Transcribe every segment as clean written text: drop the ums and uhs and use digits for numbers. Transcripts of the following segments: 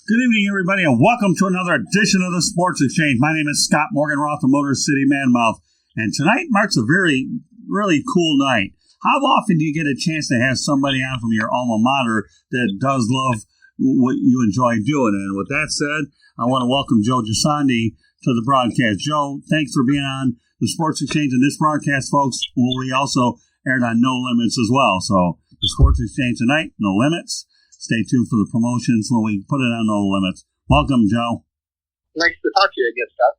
Good evening, everybody, and welcome to another edition of the Sports Exchange. My name is Scott Morgan-Roth, the Motor City Man-Mouth, and tonight marks a really cool night. How often do you get a chance to have somebody on from your alma mater that does love what you enjoy doing? And with that said, I want to welcome Joe Gisondi to the broadcast. Joe, thanks for being on the Sports Exchange. And this broadcast, folks, will be also aired on No Limits as well. So the Sports Exchange tonight, No Limits. Stay tuned for the promotions when we put it on No Limits. Welcome, Joe. Nice to talk to you again, Scott.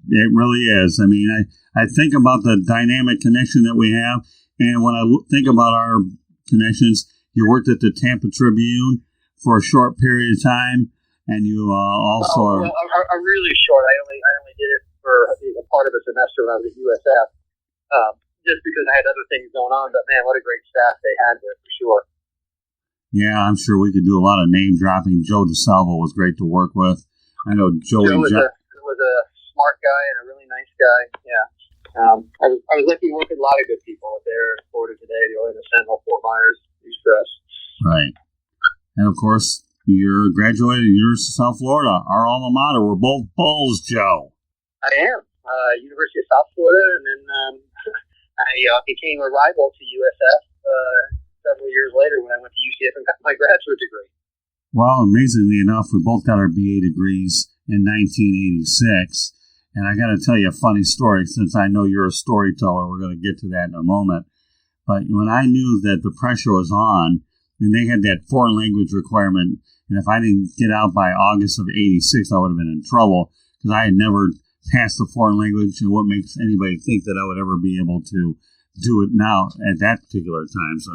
It really is. I mean, I think about the dynamic connection that we have, and when I think about our connections, you worked at the Tampa Tribune for a short period of time, and you also are really short. I only did it for a part of a semester when I was at USF, just because I had other things going on. But man, what a great staff they had there for sure. Yeah, I'm sure we could do a lot of name dropping. Joe DeSalvo was great to work with. I know Joe was a smart guy and a really nice guy. Yeah, I was lucky to work with a lot of good people there in Florida today. The Orlando Sentinel, Fort Myers, East Crest. Right, and of course you're graduated at University of South Florida, our alma mater. We're both Bulls, Joe. I am University of South Florida, and then I became a rival to USF. Several years later when I went to UCF and got my graduate degree. Well, amazingly enough, we both got our BA degrees in 1986. And I got to tell you a funny story, since I know you're a storyteller. We're going to get to that in a moment. But when I knew that the pressure was on, and they had that foreign language requirement, and if I didn't get out by August of 86, I would have been in trouble, because I had never passed the foreign language, and what makes anybody think that I would ever be able to do it now at that particular time. So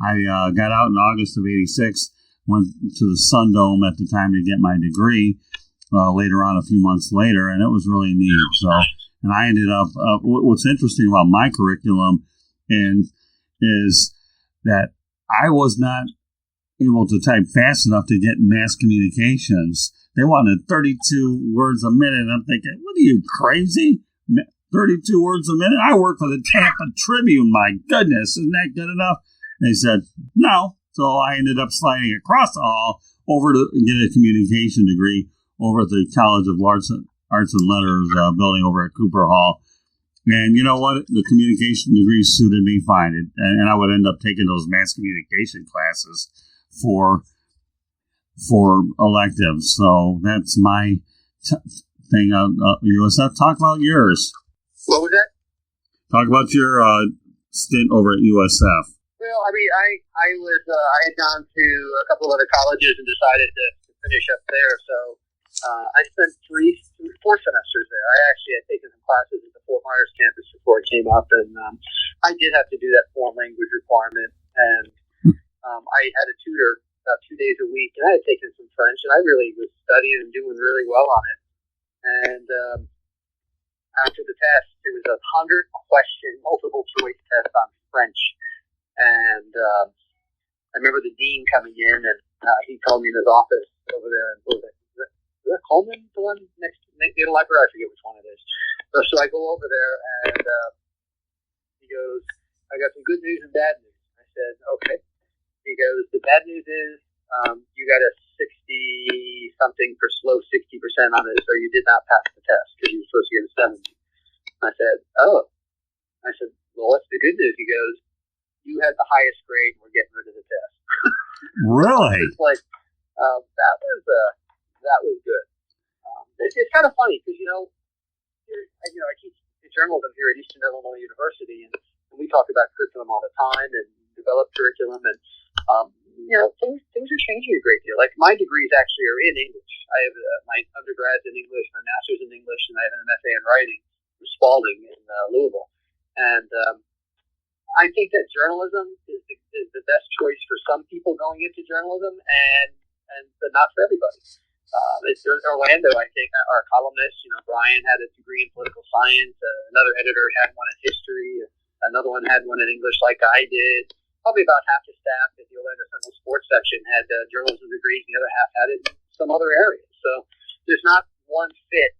I got out in August of 86, went to the Sun Dome at the time to get my degree later on, a few months later, and it was really neat. So, and I ended up, what's interesting about my curriculum is that I was not able to type fast enough to get mass communications. They wanted 32 words a minute, and I'm thinking, what are you, crazy? 32 words a minute? I work for the Tampa Tribune. My goodness, isn't that good enough? They said, no. So I ended up sliding across the hall over to get a communication degree over at the College of Arts and Letters building over at Cooper Hall. And you know what? The communication degree suited me fine. And I would end up taking those mass communication classes for electives. So that's my thing. USF, talk about yours. What was that? Talk about your stint over at USF. Well, I mean, I had gone to a couple of other colleges and decided to finish up there. So I spent 4 semesters there. I actually had taken some classes at the Fort Myers campus before it came up, and I did have to do that foreign language requirement. And I had a tutor about 2 days a week, and I had taken some French, and I really was studying and doing really well on it. And after the test, it was a 100-question multiple choice test on French, and I remember the dean coming in, and he called me in his office over there, and was like, "Is that Coleman, the one next to the library? I forget which one it is." So I go over there, and he goes, "I got some good news and bad news." I said, "Okay." He goes, "The bad news is you got a 60-something for slow 60% on it, so you did not pass the test because you were supposed to get a 70. I said, "Oh." I said, "Well, what's the good news?" He goes, "You had the highest grade, and we're getting rid of the test." Really? It's like, that was good. It's kind of funny because, I teach journalism here at Eastern Illinois University, and we talk about curriculum all the time and develop curriculum, and things are changing a great deal. Like, my degrees actually are in English. I have my undergrad's in English, my master's in English, and I have an MFA in writing from Spalding in Louisville. And I think that journalism is the best choice for some people going into journalism, but not for everybody. It's Orlando, I think, our columnist, Brian had a degree in political science. Another editor had one in history. Another one had one in English, like I did. Probably about half the staff at the Orlando Sentinel sports section had journalism degrees. The other half had it in some other areas. So there's not one fit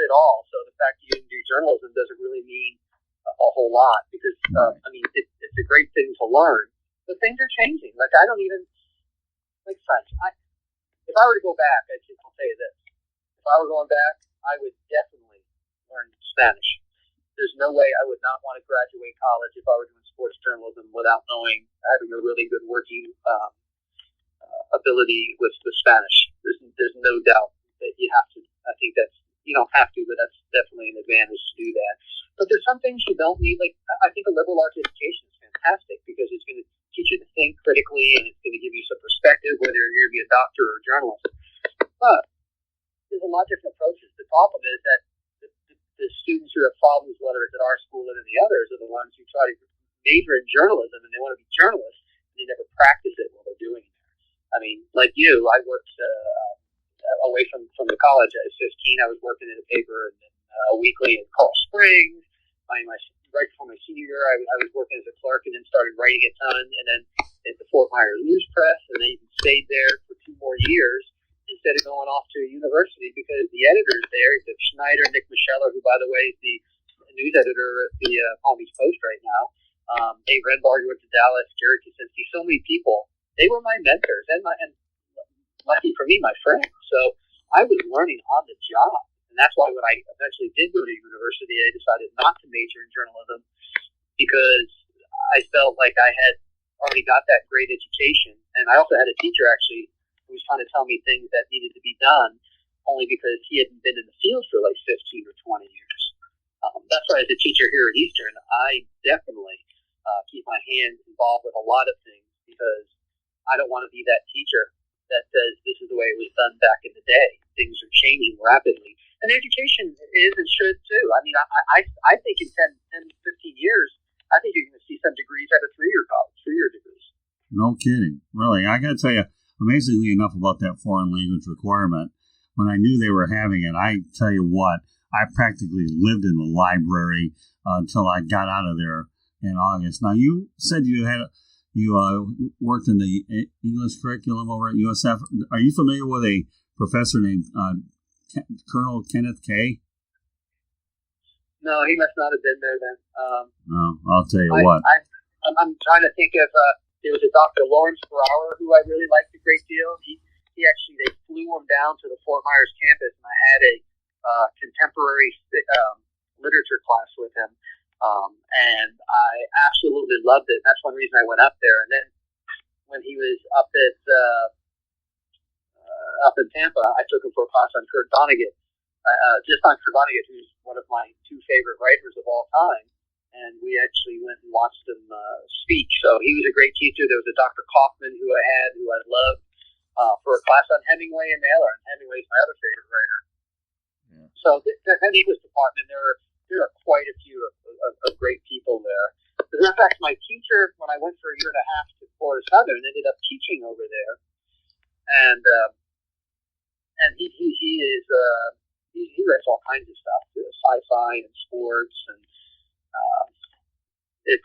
all. So the fact that you didn't do journalism doesn't really mean a whole lot, because it's a great thing to learn. But things are changing. Like, I don't even like French. if I were to go back, I'll tell you this. If I were going back, I would definitely learn Spanish. There's no way I would not want to graduate college if I were doing sports journalism without having a really good working ability with Spanish. There's no doubt that you have to. I think you don't have to, but that's definitely an advantage to do that. But there's some things you don't need. Like, I think a liberal arts education is fantastic because it's going to teach you to think critically and it's going to give you some perspective, whether you're going to be a doctor or a journalist. But there's a lot of different approaches. The problem is that the students who have problems, whether it's at our school or the others, are the ones who try to major in journalism and they want to be journalists and they never practice it while they're doing it. I mean, like you, I worked away from the college. At 15, I was working in a paper and then a weekly in Coral Springs. Right before my senior year, I was working as a clerk and then started writing a ton. And then at the Fort Myers News Press, and then even stayed there for 2 more years instead of going off to a university because the editors there, Schneider, Nick Micheller, who, by the way, is the news editor at the Palm Beach Post right now, Dave Redbar, who went to Dallas, Gary Kosinski, so many people. They were my mentors and lucky for me, my friends. So I was learning on the job. And that's why when I eventually did go to university, I decided not to major in journalism because I felt like I had already got that great education. And I also had a teacher, actually, who was trying to tell me things that needed to be done only because he hadn't been in the field for like 15 or 20 years. That's why as a teacher here at Eastern, I definitely keep my hands involved with a lot of things because I don't want to be that teacher that says this is the way it was done back in the day. Things are changing rapidly. And education is and should too. I mean, I think in 10, 15 years, I think you're going to see some degrees out of 3-year degrees. No kidding. Really, I got to tell you, amazingly enough about that foreign language requirement, when I knew they were having it, I tell you what, I practically lived in the library until I got out of there in August. Now, you said you worked in the English curriculum over at USF. Are you familiar with a professor named Colonel Kenneth Kay? No, he must not have been there then. No, I'll tell you what. I'm trying to think of, there was a Dr. Lawrence Brower who I really liked a great deal. They flew him down to the Fort Myers campus, and I had a contemporary literature class with him. And I absolutely loved it. That's one reason I went up there. And then when he was up in Tampa, I took him for a class on Kurt Vonnegut, just on Kurt Vonnegut, who's one of my 2 favorite writers of all time. And we actually went and watched him speak. So he was a great teacher. There was a Dr. Kaufman who I loved, for a class on Hemingway and Mailer. And Hemingway's my other favorite writer. Yeah. So the English department, there are quite a few of great people there. As a matter of fact, my teacher, when I went for a year and a half to Florida Southern, ended up teaching over there, and he writes all kinds of stuff, sci-fi and sports, and there's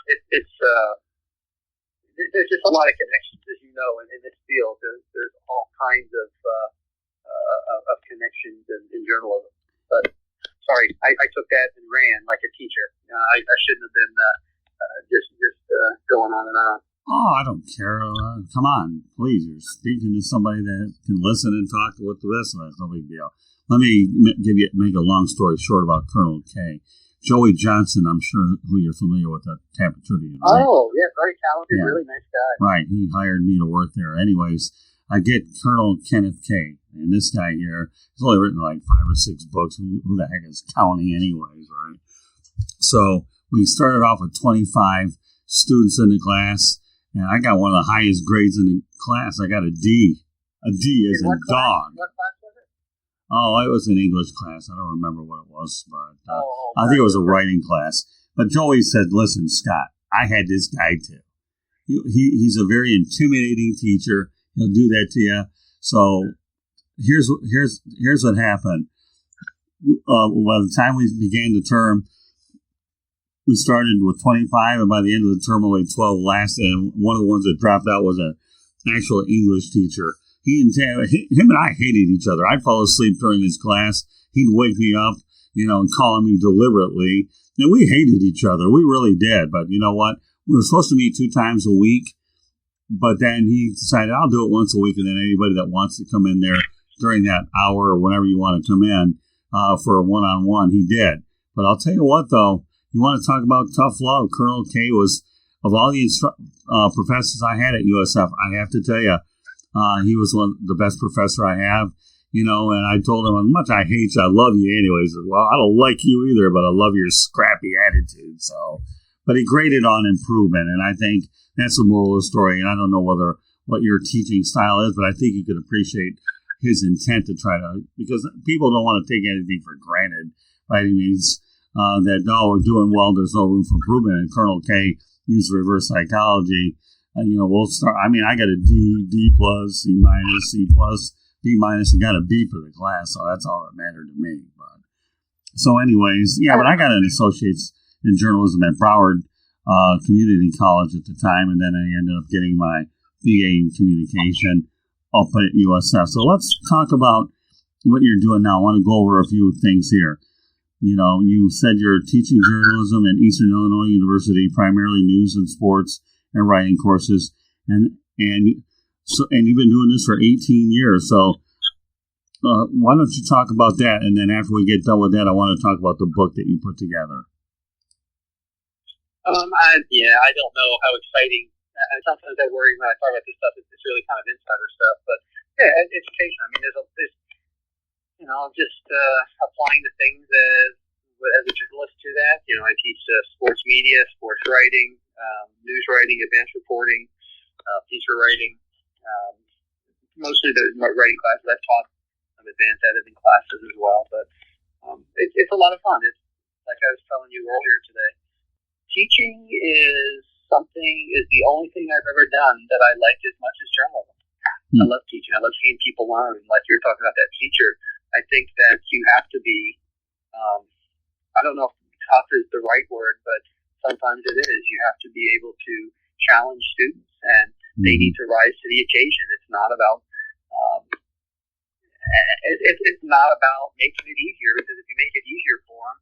just a lot of connections, as you know, in this field. There's all kinds of connections in journalism, but. Sorry, I took that and ran like a teacher. I shouldn't have been just going on and on. Oh, I don't care. Come on, please. You're speaking to somebody that can listen and talk to what the rest of us. No big deal. Let me make a long story short about Colonel K. Joey Johnson, I'm sure who you're familiar with at Tampa Tribune. Right? Oh, yeah, very talented, really nice guy. Right, he hired me to work there. Anyways, I get Colonel Kenneth K. And this guy here, he's only written like 5 or 6 books. Who the heck is counting anyways, right? So we started off with 25 students in the class, and I got one of the highest grades in the class. I got a D. A D as in dog. What class was it? Oh, it was an English class. I don't remember what it was, but I think it was a writing class. But Joey said, listen, Scott, I had this guy too. He's a very intimidating teacher. He'll do that to you. So here's what happened. By the time we began the term, we started with 25, and by the end of the term, only 12 lasted. And one of the ones that dropped out was an actual English teacher. Him and I hated each other. I'd fall asleep during his class. He'd wake me up, and call on me deliberately. And we hated each other. We really did. But you know what? We were supposed to meet 2 times a week. but then he decided I'll do it once a week, and then anybody that wants to come in there during that hour or whenever you want to come in for a one-on-one, he did. But I'll tell you what, though, you want to talk about tough love. Colonel K was, of all the professors I had at USF, I have to tell you, he was the best professor I have. And I told him, as much I hate you, I love you anyways. Well, I don't like you either, but I love your scrappy attitude. But he graded on improvement, and I think that's the moral of the story. And I don't know what your teaching style is, but I think you can appreciate his intent to try to, because people don't want to take anything for granted by any means, that, no, we're doing well, there's no room for improvement. And Colonel K used reverse psychology. We'll start, I got a D plus, C minus, C plus, B minus, and got a B for the class, so that's all that mattered to me. So anyways, but I got an associate's in journalism at Broward Community College at the time, and then I ended up getting my BA in communication up at USF. So let's talk about what you're doing now. I want to go over a few things here. You said you're teaching journalism at Eastern Illinois University, primarily news and sports and writing courses, and you've been doing this for 18 years. So why don't you talk about that? And then after we get done with that, I want to talk about the book that you put together. I don't know how exciting. Sometimes I worry when I talk about this stuff. It's really kind of insider stuff, but education. There's just applying the things as a journalist to that. I teach sports media, sports writing, news writing, advanced reporting, feature writing. Mostly the writing classes. I've taught some advanced editing classes as well, but it's a lot of fun. It's like I was telling you earlier today. Teaching is the only thing I've ever done that I liked as much as journalism. I love teaching. I love seeing people learn. Like you're talking about that teacher, I think that you have to be, I don't know if tough is the right word, but sometimes it is. You have to be able to challenge students, and they need to rise to the occasion. It's not about it's not about making it easier, because if you make it easier for them,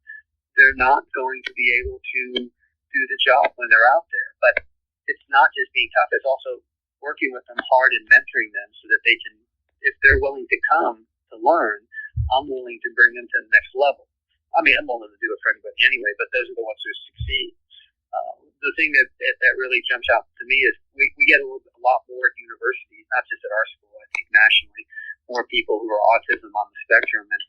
they're not going to be able to do the job when they're out there. But it's not just being tough, it's also working with them hard and mentoring them so that they can, if they're willing to come to learn, I'm willing to bring them to the next level. I'm willing to do it for anybody anyway, but those are the ones who succeed. The thing that really jumps out to me is we get a lot more at universities, not just at our school, I think nationally, more people who are autism on the spectrum. And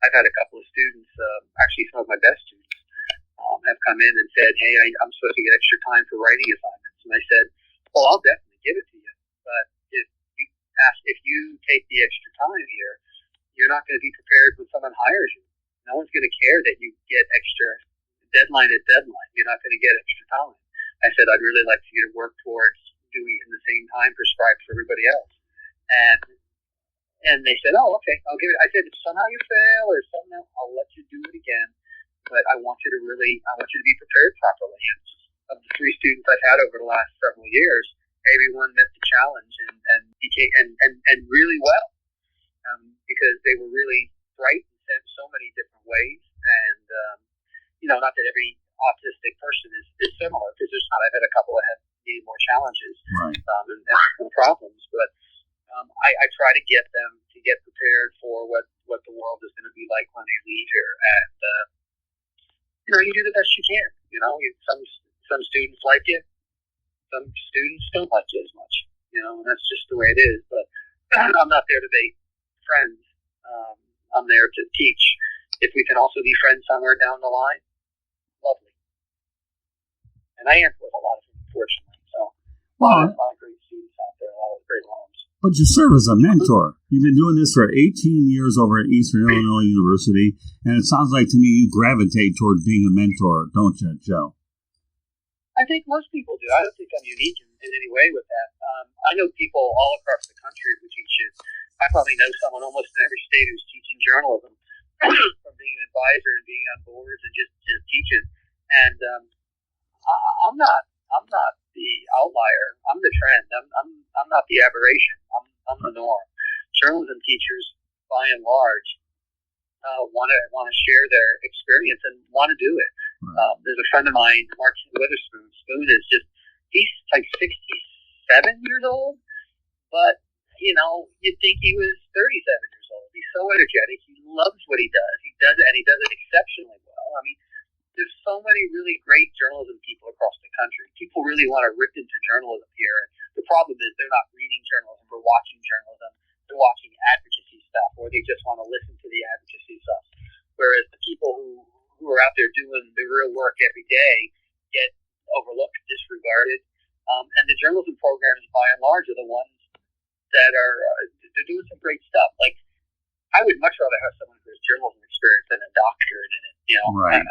I've had a couple of students, actually some of my best students, have come in and said, hey, I'm supposed to get extra time for writing assignments. And I said, well, I'll definitely give it to you. But if you take the extra time here, you're not going to be prepared when someone hires you. No one's going to care that you get extra. Deadline is deadline. You're not going to get extra time. I said, I'd really like for you to work towards doing it in the same time prescribed for everybody else. And they said, oh, okay, I'll give it. I said, if somehow you fail or something else, I'll let you do it again. But I want you to be prepared properly. And of the 3 students I've had over the last several years, everyone met the challenge and became and really well, because they were really bright and said so many different ways. And not that every autistic person is similar, because I've had a couple that have needed more challenges, right, and problems, but I try to get them to get prepared for what the world is going to be like when they leave here. And you do the best you can. Some students like you, some students don't like you as much. And that's just the way it is. But I'm not there to make friends. I'm there to teach. If we can also be friends somewhere down the line, lovely. And I am with a lot of them, fortunately. So a lot of great students out there, a lot of great alums. But you serve as a mentor. You've been doing this for 18 years over at Eastern Illinois University, and it sounds like to me you gravitate toward being a mentor, don't you, Joe? I think most people do. I don't think I'm unique in any way with that. I know people all across the country who teach it. I probably know someone almost in every state who's teaching journalism, from being an advisor and being on boards and just teaching. And I'm not the outlier. I'm the trend. I'm not the aberration. I'm the norm. Journalism teachers, by and large, want to share their experience and want to do it. There's a friend of mine, Mark Witherspoon. Spoon is he's like 67 years old, but, you'd think he was 37 years old. He's so energetic. He loves what he does. He does it, and he does it exceptionally well. I mean, there's so many really great journalism people across the country. People really want to rip into journalism here, and the problem is they're not reading journalism or watching journalism. They're watching advocacy stuff, or they just want to listen to the advocacy stuff. Whereas the people who are out there doing the real work every day get overlooked, disregarded, and the journalism programs, by and large, are the ones that they're doing some great stuff. Like, I would much rather have someone who has journalism experience than a doctorate in it. Right.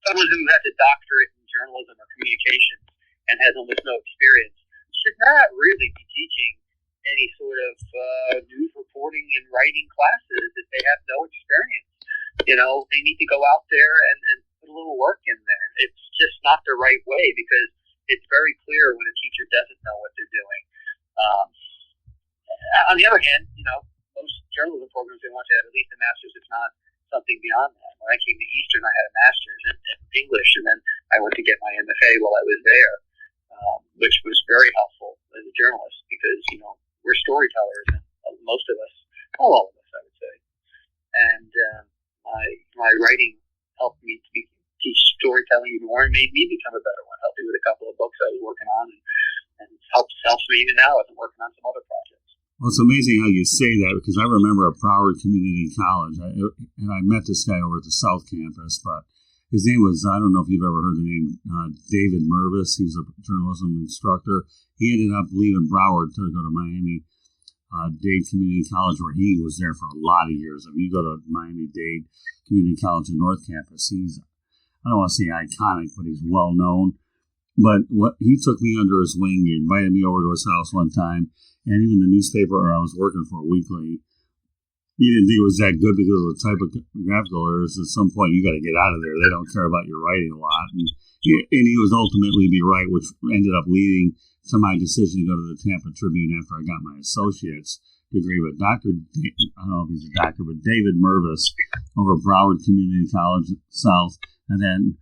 Someone who has a doctorate in journalism or communications and has almost no experience should not really be teaching any sort of news reporting and writing classes if they have no experience. They need to go out there and put a little work in there. It's just not the right way, because it's very clear when a teacher doesn't know what they're doing. On the other hand, most journalism programs, they want you to have at least a master's, if not something beyond that. When I came to Eastern, I had a master's in English, and then I went to get my MFA while I was there, which was very helpful as a journalist, because, we're storytellers, and most of us, all of us, I would say. And my writing helped me to teach storytelling even more and made me become a better one. Helped me with a couple of books I was working on, and helps me even now as I'm working on some other projects. Well, it's amazing how you say that, because I remember at Broward Community College, and I met this guy over at the South Campus, but his name was, I don't know if you've ever heard the name, David Mervis. He's a journalism instructor. He ended up leaving Broward to go to Miami-Dade Community College, where he was there for a lot of years. If you go to Miami-Dade Community College in North Campus, he's, I don't want to say iconic, but he's well known. But he took me under his wing. He invited me over to his house one time, and even the newspaper I was working for weekly, he didn't think it was that good because of the typographical errors. At some point, you got to get out of there. They don't care about your writing a lot. And he was ultimately be right, which ended up leading to my decision to go to the Tampa Tribune after I got my associate's degree. But I don't know if he's a doctor, but David Mervis over at Broward Community College South, and then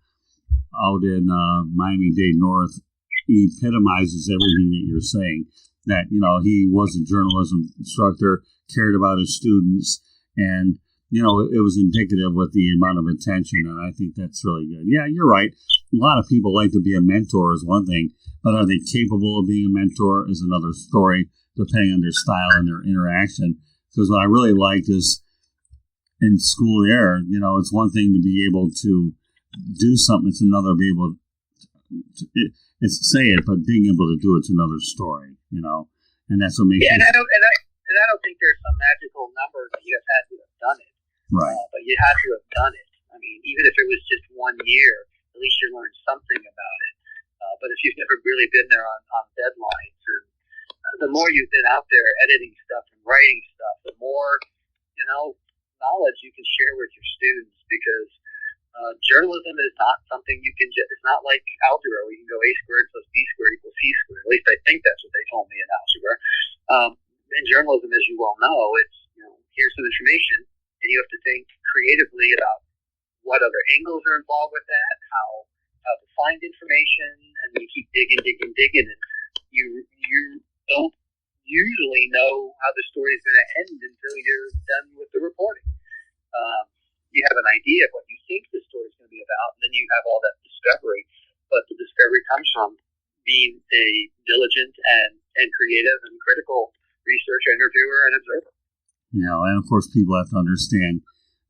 out in Miami-Dade North, he epitomizes everything that you're saying. That, he was a journalism instructor, cared about his students, and, it was indicative with the amount of attention, and I think that's really good. Yeah, you're right. A lot of people like to be a mentor is one thing, but are they capable of being a mentor is another story, depending on their style and their interaction. Because what I really liked is, in school there, it's one thing to be able to do something, it's another to be able to it's say it, but being able to do it's another story, and that's what makes it. And I don't think there's some magical number that you have had to have done it. Right. But you had to have done it. I mean, even if it was just 1 year, at least you learned something about it. But if you've never really been there on deadlines, and the more you've been out there editing stuff and writing stuff, the more knowledge you can share with your students, because journalism is not something you can just, it's not like algebra where you can go a squared plus b squared equals c squared. At least I think that's what they told me in algebra. In journalism, as you well know, it's, here's some information, and you have to think creatively about what other angles are involved with that, how to find information, and you keep digging, and you don't usually know how the story is going to end until you're done with the reporting. You have an idea of what you think the story is going to be about, and then you have all that discovery. But the discovery comes from being a diligent and creative and critical researcher, interviewer, and observer. And of course, people have to understand.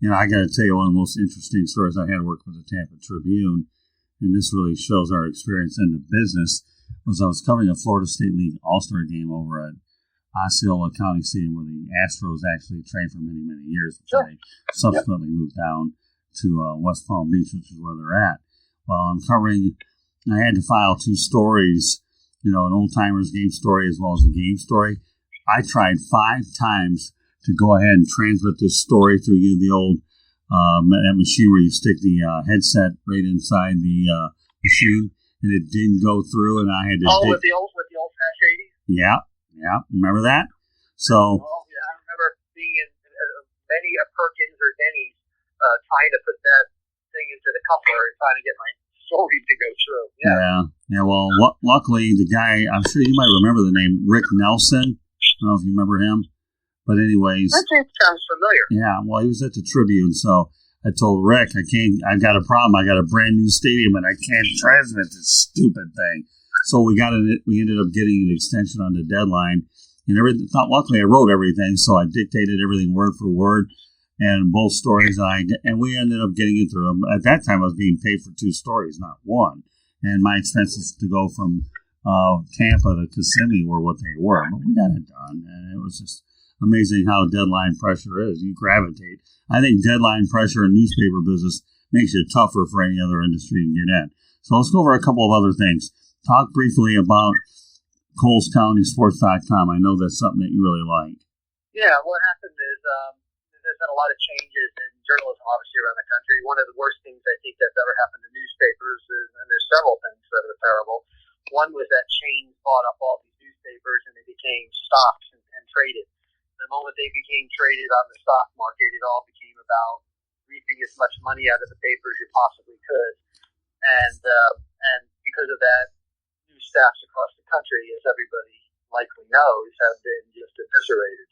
I got to tell you, one of the most interesting stories I had working with the Tampa Tribune, and this really shows our experience in the business, was I was covering a Florida State League All-Star game over at Osceola County Stadium, where the Astros actually trained for many, many years, which they subsequently moved down to West Palm Beach, which is where they're at. Well, I had to file 2 stories, an old-timers game story as well as a game story. I tried 5 times to go ahead and transmit this story through the old that machine where you stick the headset right inside the machine, and it didn't go through, and I had to... with the old Flash 80? Yeah, remember that? So... I remember being in many a Perkins or Denny's trying to put that thing into the coupler and trying to get my story to go true. Yeah. Well, luckily, the guy, I'm sure you might remember the name, Rick Nelson. I don't know if you remember him. But anyways. That name sounds familiar. Yeah, well, he was at the Tribune, so I told Rick, I've got a problem. I got a brand new stadium, and I can't transmit this stupid thing. So we ended up getting an extension on the deadline. And luckily, I wrote everything, so I dictated everything word for word. And both stories, and we ended up getting it through them. At that time, I was being paid for 2 stories, not 1. And my expenses to go from Tampa to Kissimmee were what they were. But we got it done, and it was just amazing how deadline pressure is. You gravitate. I think deadline pressure in newspaper business makes it tougher for any other industry to get in. So let's go over a couple of other things. Talk briefly about ColesCountySports.com. I know that's something that you really like. Yeah, what happened is there's been a lot of changes in journalism, obviously, around the country. One of the worst things I think that's ever happened to newspapers is, and there's several things that are terrible. One was that chains bought up all these newspapers and they became stocks and traded. The moment they became traded on the stock market, it all became about reaping as much money out of the paper as you possibly could. And because of that, news staffs across the country, as everybody likely knows, have been just eviscerated.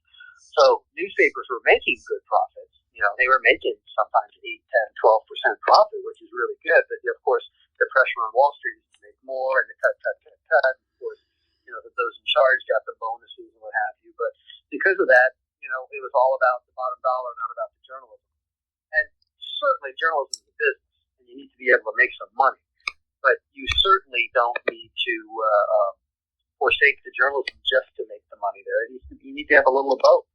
So newspapers were making good profits. They were making sometimes 8, 10, 12% profit, which is really good. But of course, the pressure on Wall Street is to make more and to cut. Of course, those in charge got the bonuses and what have you. But because of that, it was all about the bottom dollar, not about the journalism. And certainly journalism is a business, and you need to be able to make some money. But you certainly don't need to forsake the journalism just to make the money there. You need to have a little of both.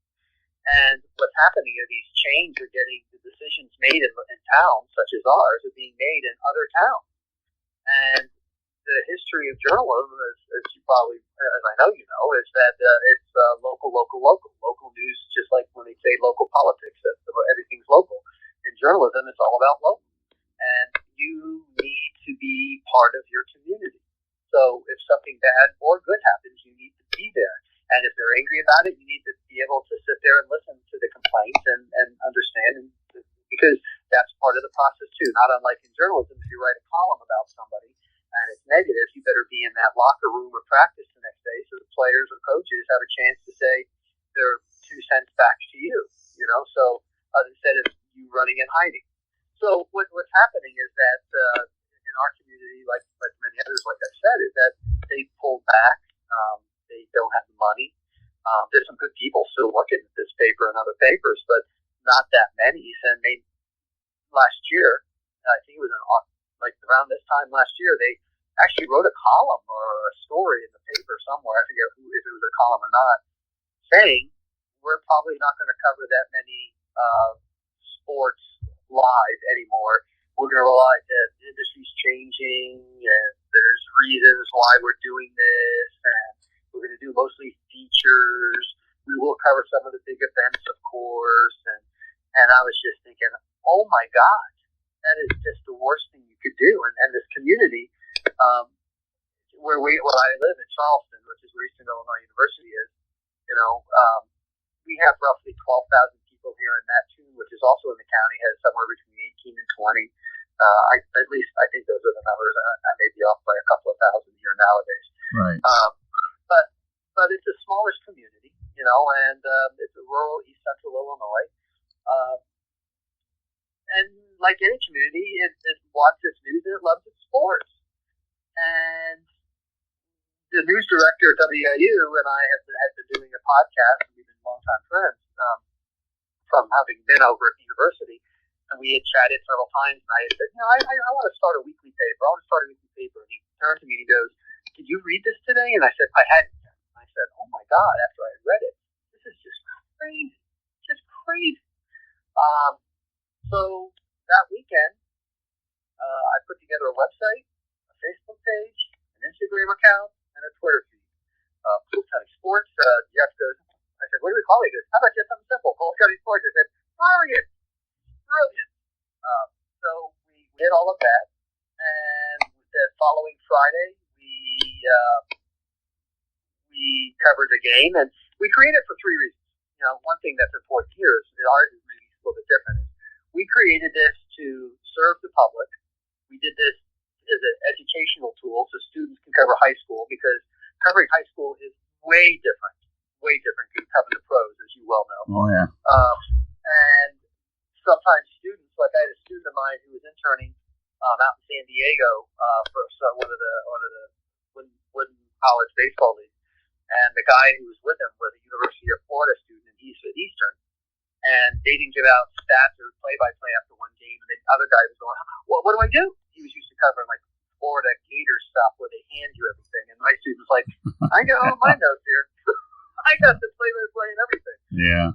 And what's happening is these chains are getting the decisions made in towns such as ours are being made in other towns. And the history of journalism, as you probably, as I know you know, is that it's local news, just like when they say local politics, that everything's local. In journalism, it's all about local. And you need to be part of your community. So if something bad or good happens, you need to be there. And if they're angry about it, you need to be able to sit there and listen to the complaints and understand, because that's part of the process too. Not unlike in journalism, if you write a column about somebody and it's negative, you better be in that locker room or practice the next day so the players or coaches have a chance to say their 2 cents back to you. So instead of you running and hiding. So what's happening is that in our community, like many others, like I said, is that they pulled back. They don't have the money. There's some good people still working at this paper and other papers, but not that many. And last year, I think it was around this time last year, they actually wrote a column or a story in the paper somewhere. I forget if it was a column or not, saying we're probably not going to cover that many sports live anymore. We're going to realize that the industry's changing and there's reasons why we're doing this, and we're going to do mostly features. We will cover some of the big events, of course. And I was just thinking, oh my God, that is just the worst thing you could do. And this community, where I live in Charleston, which is where Eastern Illinois University is, we have roughly 12,000 people here, and that too, which is also in the county, has somewhere between 18 and 20. At least I think those are the numbers. I may be off by a couple of thousand here nowadays. Right. But it's a smallish community, and it's a rural East Central Illinois. And like any community, it loves its news and it loves its sports. And the news director at WIU and I had been doing a podcast, and we've been longtime friends from having been over at the university. And we had chatted several times, and I had said, I want to start a weekly paper. And he turned to me and he goes, "Did you read this today?" And I said, "I hadn't." I said, "Oh my God!" After I had read it, this is just crazy, just crazy. So that weekend, I put together a website, a Facebook page, an Instagram account, and a Twitter feed. Cool County Sports. Jeff goes, I said, "What do we call it?" He goes, "How about just something simple? Cool County Sports." I said, "Brilliant. So we did all of that, and the following Friday, we covered the game, and we created it for 3 reasons. One thing that's important here is that ours is maybe a little bit different. We created this to serve the public. We did this is an educational tool so students can cover high school, because covering high school is way different than covering the pros, as you well know. Oh, yeah. And sometimes students, like I had a student of mine who was interning out in San Diego for one of the Wooden College baseball league, and the guy who was with him was a University of Florida student, and he's at Eastern. And they didn't give out stats or play-by-play after one game, and the other guy was going, "What do I do?" He was used to covering like Florida Gators stuff where they hand you everything, and my student was like, "I got all my notes here. I got the play-by-play and everything." Yeah.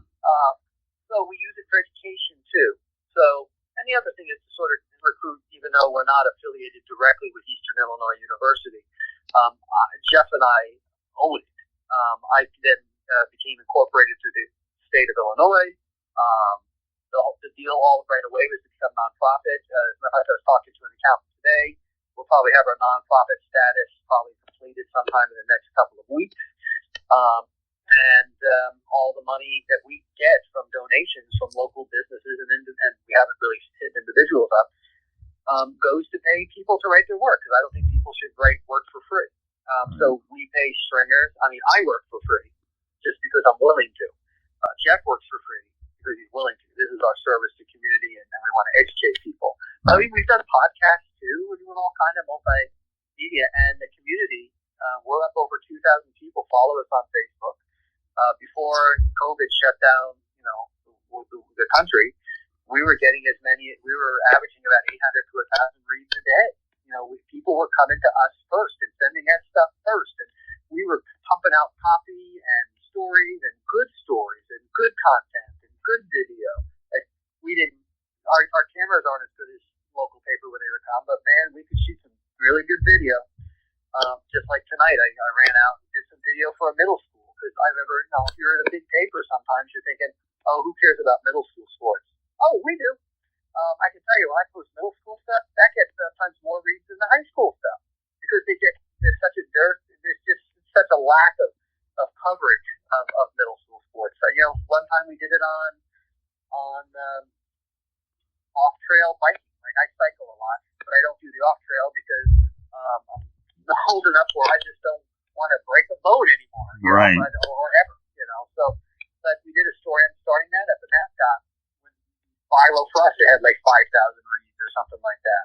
So we use it for education too. So, and the other thing is to sort of recruit, even though we're not affiliated directly with Eastern Illinois University. Jeff and I own it. I then became incorporated through the state of Illinois. The deal all right away was to become nonprofit. As a matter of fact, I was talking to an accountant today. We'll probably have our nonprofit status probably completed sometime in the next couple of weeks. And all the money that we get from donations from local businesses and we haven't really hit individuals up, goes to pay people to write their work, because I don't think people should write work for free. So we pay stringers. I mean, I work for free just because I'm willing to. Jeff works for free because he's willing to. This is our service to community, and we want to educate people. I mean, we've done podcasts too. We're doing all kind of multimedia, and the community. We're up over 2,000 people follow us on Facebook. Before COVID shut down, the country, we were getting we were averaging about 800 to 1,000 reads a day. People were coming to us first and sending us stuff first, and we were pumping out copy and stories and good content and good video. Like, our cameras aren't as good as local paper when they would come, but man, we could shoot some really good video. Just like tonight, I ran out and did some video for a middle school, because I remember, if you're in a big paper, sometimes you're thinking, oh, who cares about middle school sports? Oh, we do. I can tell you, when I post middle school stuff, that gets sometimes more reads than the high school stuff, because there's such a dearth, there's just such a lack of coverage of middle school sports. One time we did it on off-trail biking. Like, I cycle a lot, but I don't do the off-trail because I'm old enough where I just don't want to break a boat anymore. Right. Or ever, So, but we did a story on starting that at the mascot. Viral for us, it had like 5,000 reads or something like that.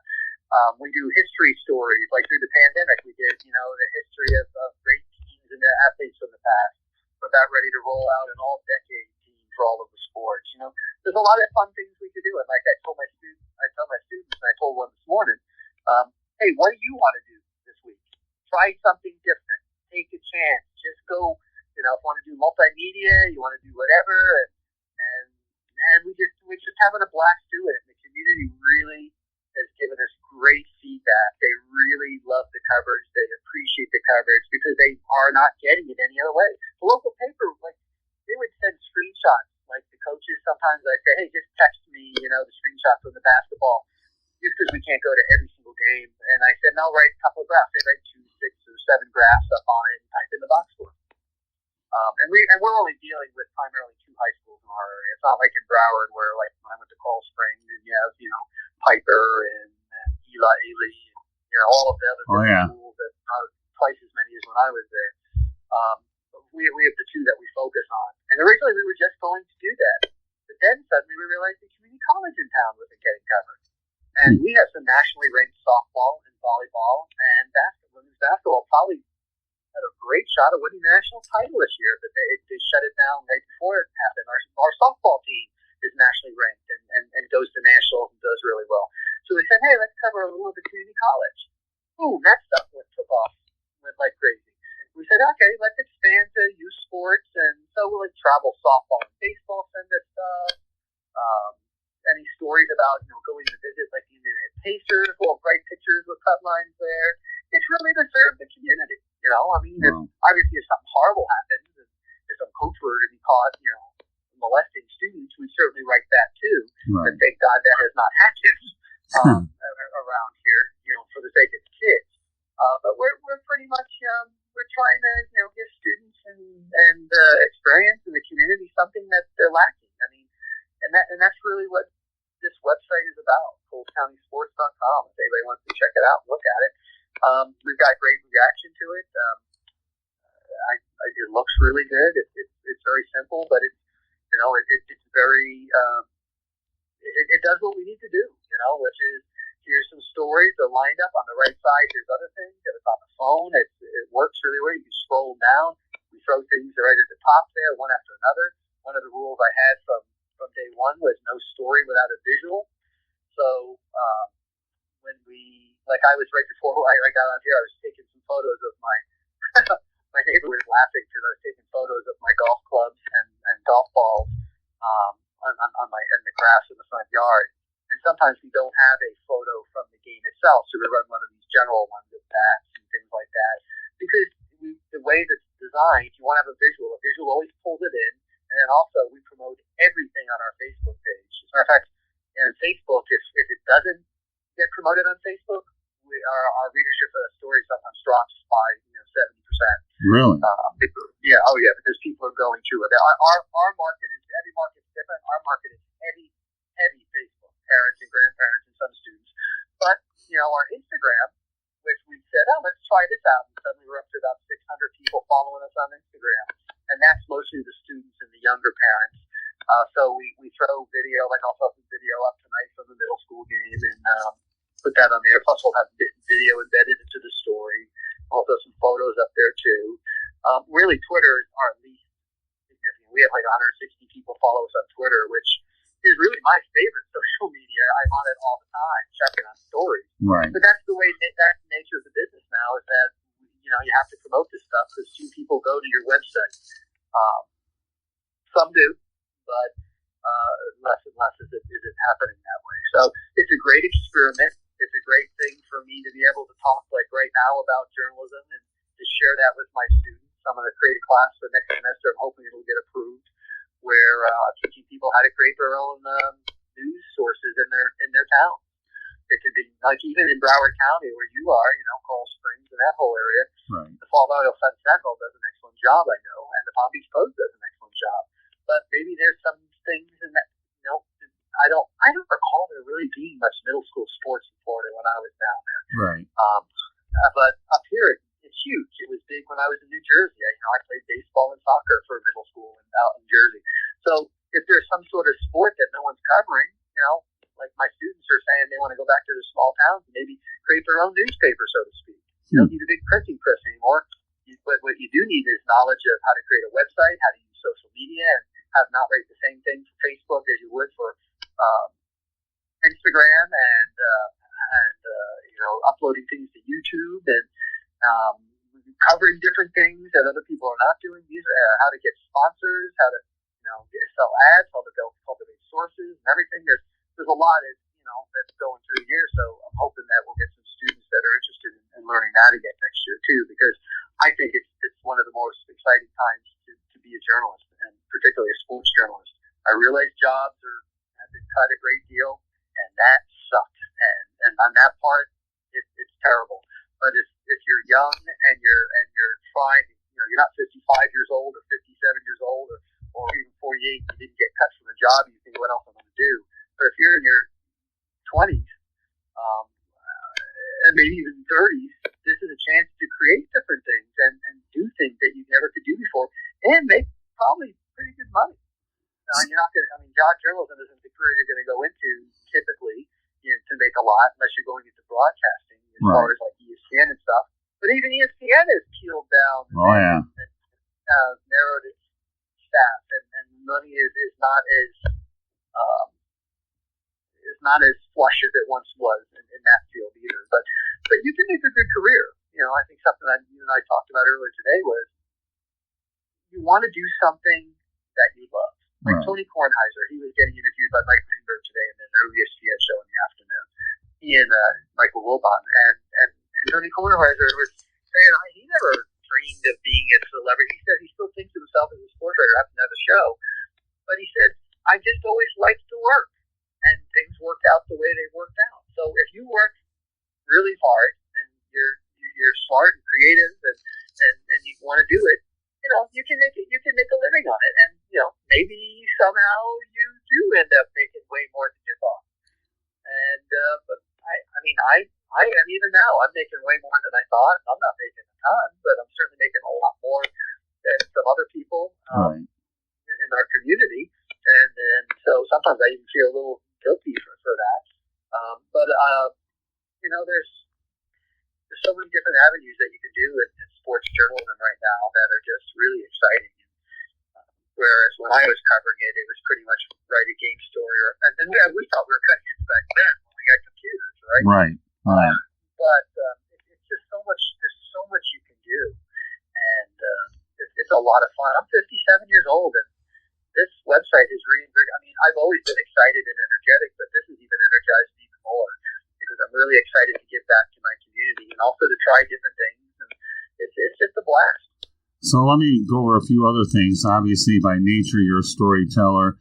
We do history stories, like through the pandemic, we did, the history of great teams and their athletes from the past. We're about ready to roll out an all-decade team for all of the sports. There's a lot of fun things we could do. And like I tell my students, and I told one this morning, hey, what do you want to do this week? Try something different. Take a chance. Just go, if you want to do multimedia, you want to do whatever, and we're just having a blast doing it. The community really has given us great feedback. They really love the coverage. They appreciate the coverage because they are not getting it any other way. The local paper, they would send screenshots. Like the coaches, sometimes I'd say, hey, just text me, the screenshots of the basketball, just because we can't go to every single game. And I said, no, write a couple of graphs. They write 2, 6, or 7 graphs up on it and type in the box score. And we're only dealing with primarily 2 high schools in our area. It's not like in Broward where, like, when I went to Coral Springs and you have, Piper and Eli Ely and, all of the other schools that are twice as many as when I was there. But we have the 2 that we focus on. And originally we were just going to do that. But then suddenly we realized the community college in town wasn't getting covered. And we have some nationally ranked softball and volleyball and women's basketball probably had a great shot at winning the national title this year, but they shut it down right before it happened. Our softball team is nationally ranked and goes to nationals and does really well. So we said, hey, let's cover a little bit of community college. Boom, that stuff took off, went like crazy. We said, okay, let's expand to youth sports, and so we'll travel softball and baseball, send us stuff. Any stories about going to visit like the Indiana Pacers, we'll write pictures with cut lines there. It's really to serve the community. Obviously if something horrible happens, and if some coach were to be caught, molesting students, we certainly write that too. Right. But thank God that has not happened around here, for the sake of the kids. But we're pretty much we're trying to give students and experience in the community something that they're lacking. I mean, and that's really what this website is about. Full DuPontCountySports.com if anybody wants to check it out and look at it. We've got great reaction to it. It looks really good. It's very simple, but it's very it does what we need to do, which is here's some stories. They're lined up on the right side. Here's other things. If it's on the phone, it works really well. You can scroll down. We throw things right at the top there, one after another. One of the rules I had from day one was no story without a visual. So when I was right before I got on here, I was taking some photos of my my neighbor was laughing because I was taking photos of my golf clubs and golf balls in the grass in the front yard. And sometimes we don't have a photo from the game itself, so we run one of these general ones with bats and things like that. Because the way that's designed, you want to have a visual. A visual always pulls it in, and then also we promote everything on our Facebook page. As a matter of fact, on Facebook, if it doesn't get promoted on Facebook, our readership of the story sometimes drops by 70%. Really? Yeah, because people are going to it. Our market is, every market is different. Our market is heavy Facebook, parents and grandparents and some students. But, our Instagram, which we said, let's try this out. And suddenly we're up to about 600 people following us on Instagram. And that's mostly the students and the younger parents. So we throw video, I'll throw some video up tonight from the middle school game and put that on there. Plus we'll have video embedded into the story. Also some photos up there too. Really, Twitter is our least significant. We have 160 people follow us on Twitter, which is really my favorite social media. I'm on it all the time, checking on stories. Right. But that's the nature of the business now, is that you have to promote this stuff because few people go to your website. Some do, but less and less is it happening that way. So it's a great experiment. It's a great thing for me to be able to talk right now about journalism and to share that with my students. I'm going to create a class for next semester. I'm hoping it'll get approved, where I'm teaching people how to create their own news sources in their town. It could be even in Broward County where you are, Coral Springs and that whole area. Right. The Fall Valley Sun Sentinel does an excellent job, I know, and the Palm Beach Post does an excellent job. But maybe there's some things in that, I don't recall there really being much middle school sports in Florida when I was down there. Right. But up here, it's huge. It was big when I was in New Jersey. I played baseball and soccer for middle school out in Jersey. So if there's some sort of sport that no one's covering, like my students are saying they want to go back to their small towns and maybe create their own newspaper, so to speak. You don't need a big printing press anymore. What you do need is knowledge of how to create a website, how to use social media, and how to not write the same thing for Facebook as you would for Instagram and uploading things to YouTube and covering different things that other people are not doing. How to get sponsors, how to sell ads, how to cultivate sources and everything. There's a lot that's going through here. So I'm hoping that we'll get some students that are interested in learning that again next year too, because I think it's one of the most exciting times to be a journalist, and particularly a sports journalist. I realize jobs have been cut a great deal, and that sucks. And on that part, it's terrible. But if you're young and you're trying, you're not 55 years old or 57 years old or even 48, you didn't get cut from a job, you think, what else am I going to do? But if you're in your 20s, and maybe even 30s, this is a chance to create different things and do things that you never could do before, and make probably pretty good money. You're not going to, journalism isn't the career you're going to go into typically, to make a lot, unless you're going into broadcasting, as far as ESPN and stuff. But even ESPN has peeled down and narrowed its staff, and money is not as flush as it once was in that field either. But you can make a good career. I think something that you and I talked about earlier today was you want to do something that you love. Like Tony Kornheiser, he was getting interviewed by Mike Greenberg today in an early ESPN show in the afternoon. He and Michael Wilbon. And Tony Kornheiser was saying he never dreamed of being a celebrity. He said he still thinks of himself as a sports writer after another show. But he said, I just always liked to work. And things worked out the way they worked out. So if you work really hard and you're smart and creative and you want to do it, you can make a living on it. And maybe somehow you do end up making way more than you thought. And I am even now. I'm making way more than I thought. I'm not making a ton, but I'm certainly making a lot more than some other people Right. in our community. And so sometimes I even feel a little guilty for that. But there's so many different avenues that you can do in sports journalism right now that are just really exciting. Whereas when I was covering it, it was pretty much write a game story, and we thought we were cutting edge back then when we got computers, right? Right. But it's just so much. There's so much you can do, and it's a lot of fun. I'm 57 years old, and this website is really. I mean, I've always been excited and energetic, but this has even energized me even more because I'm really excited to give back to my community and also to try different things. And it's just a blast. So let me go over a few other things. Obviously, by nature, you're a storyteller.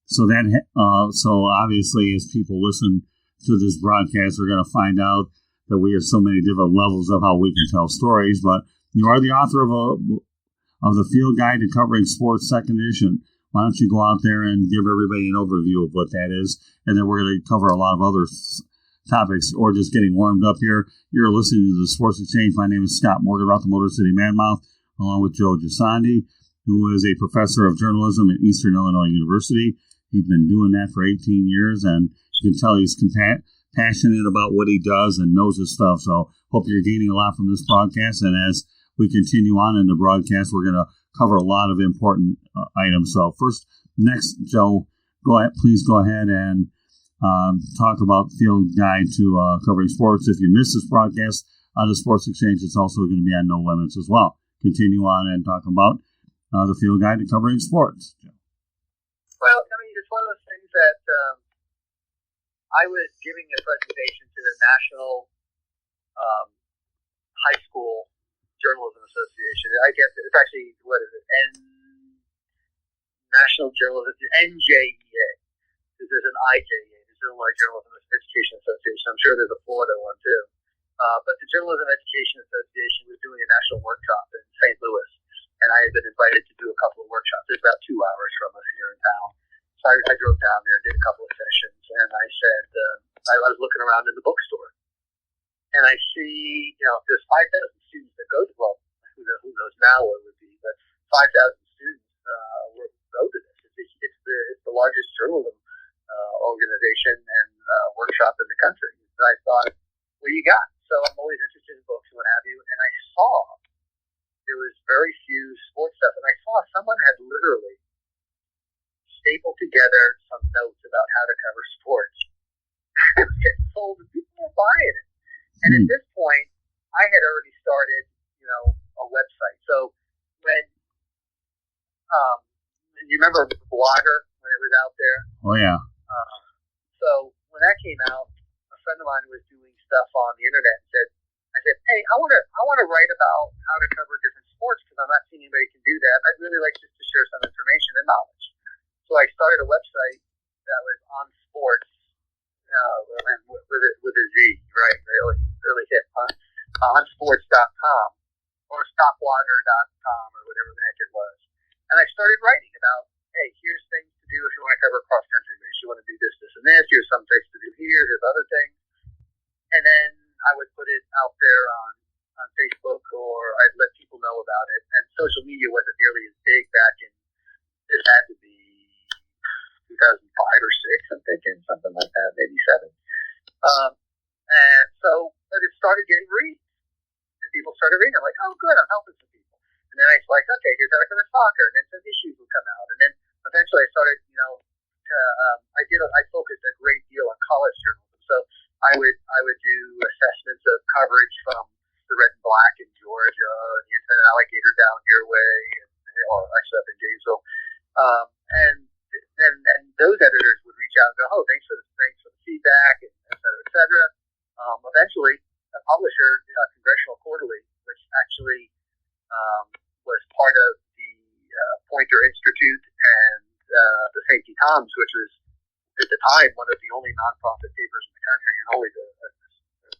So obviously, as people listen to this broadcast, they're going to find out that we have so many different levels of how we can tell stories. But you are the author of the Field Guide to Covering Sports Second Edition. Why don't you go out there and give everybody an overview of what that is, and then we're going to cover a lot of other topics, or just getting warmed up here. You're listening to the Sports Exchange. My name is Scott Morgan, about the Motor City Manmouth, along with Joe Gisondi, who is a professor of journalism at Eastern Illinois University. He's been doing that for 18 years, and you can tell he's passionate about what he does and knows his stuff. So hope you're gaining a lot from this broadcast. And as we continue on in the broadcast, we're going to cover a lot of important items. So next, Joe, please go ahead and talk about Field Guide to Covering Sports. If you missed this broadcast on the Sports Exchange, it's also going to be on No Limits as well. Continue on and talk about the Field Guide to Covering Sports. Well, I mean, it's one of those things that I was giving a presentation to the National High School Journalism Association. I guess it's actually, what is it? National Journalism, NJEA. Because there's an IJA, the Illinois Journalism Education Association. I'm sure there's a Florida one too. But the Journalism Education Association was doing a national workshop in St. Louis, and I had been invited to do a couple of workshops. It's about 2 hours from us here in town. So I drove down there, did a couple of sessions, and I said, I was looking around in the bookstore, and I see, there's 5,000 students that go to, well, who knows now what it would be, but 5,000 students go to this. It's the largest journalism organization and workshop in the country. And I thought, what do you got? So I'm always interested in books and what have you. And I saw there was very few sports stuff. And I saw someone had literally stapled together some notes about how to cover sports. It was getting sold and people were buying it. And at this point, I had already started, a website. So when, you remember Blogger when it was out there? Oh, yeah. So when that came out, a friend of mine was doing stuff on the internet and I said, hey, I want to write about how to cover different sports because I'm not seeing anybody can do that. I'd really like just to share some information and knowledge. So I started a website that was on sports, and with a Z, right? Really hip, huh? Onsports.com or stopblogger.com or whatever the heck it was. And I started writing about, hey, here's things to do if you want to cover a cross-country race. You want to do this, this, and this. Here's some things to do here. Here's other things. And then I would put it out there on Facebook, or I'd let people know about it. And social media wasn't nearly as big back in, it had to be 2005 or 6, I'm thinking, something like that, maybe 7. And so, but it started getting reads. And people started reading. I'm like, oh, good, I'm helping some people. And then I was like, okay, here's how to cover soccer. And then some issues would come out. And then eventually I started, I focused a great deal on college journalism. So I would do assessments of coverage from the Red and Black in Georgia, and the Infinite Alligator down your way, or actually up in Gainesville. And those editors would reach out and go, oh, thanks for the feedback, and et cetera, et cetera. Eventually, a publisher, Congressional Quarterly, which actually was part of the Poynter Institute and the St. T. Tom's, which was at the time one of the only nonprofit papers in the country, and always a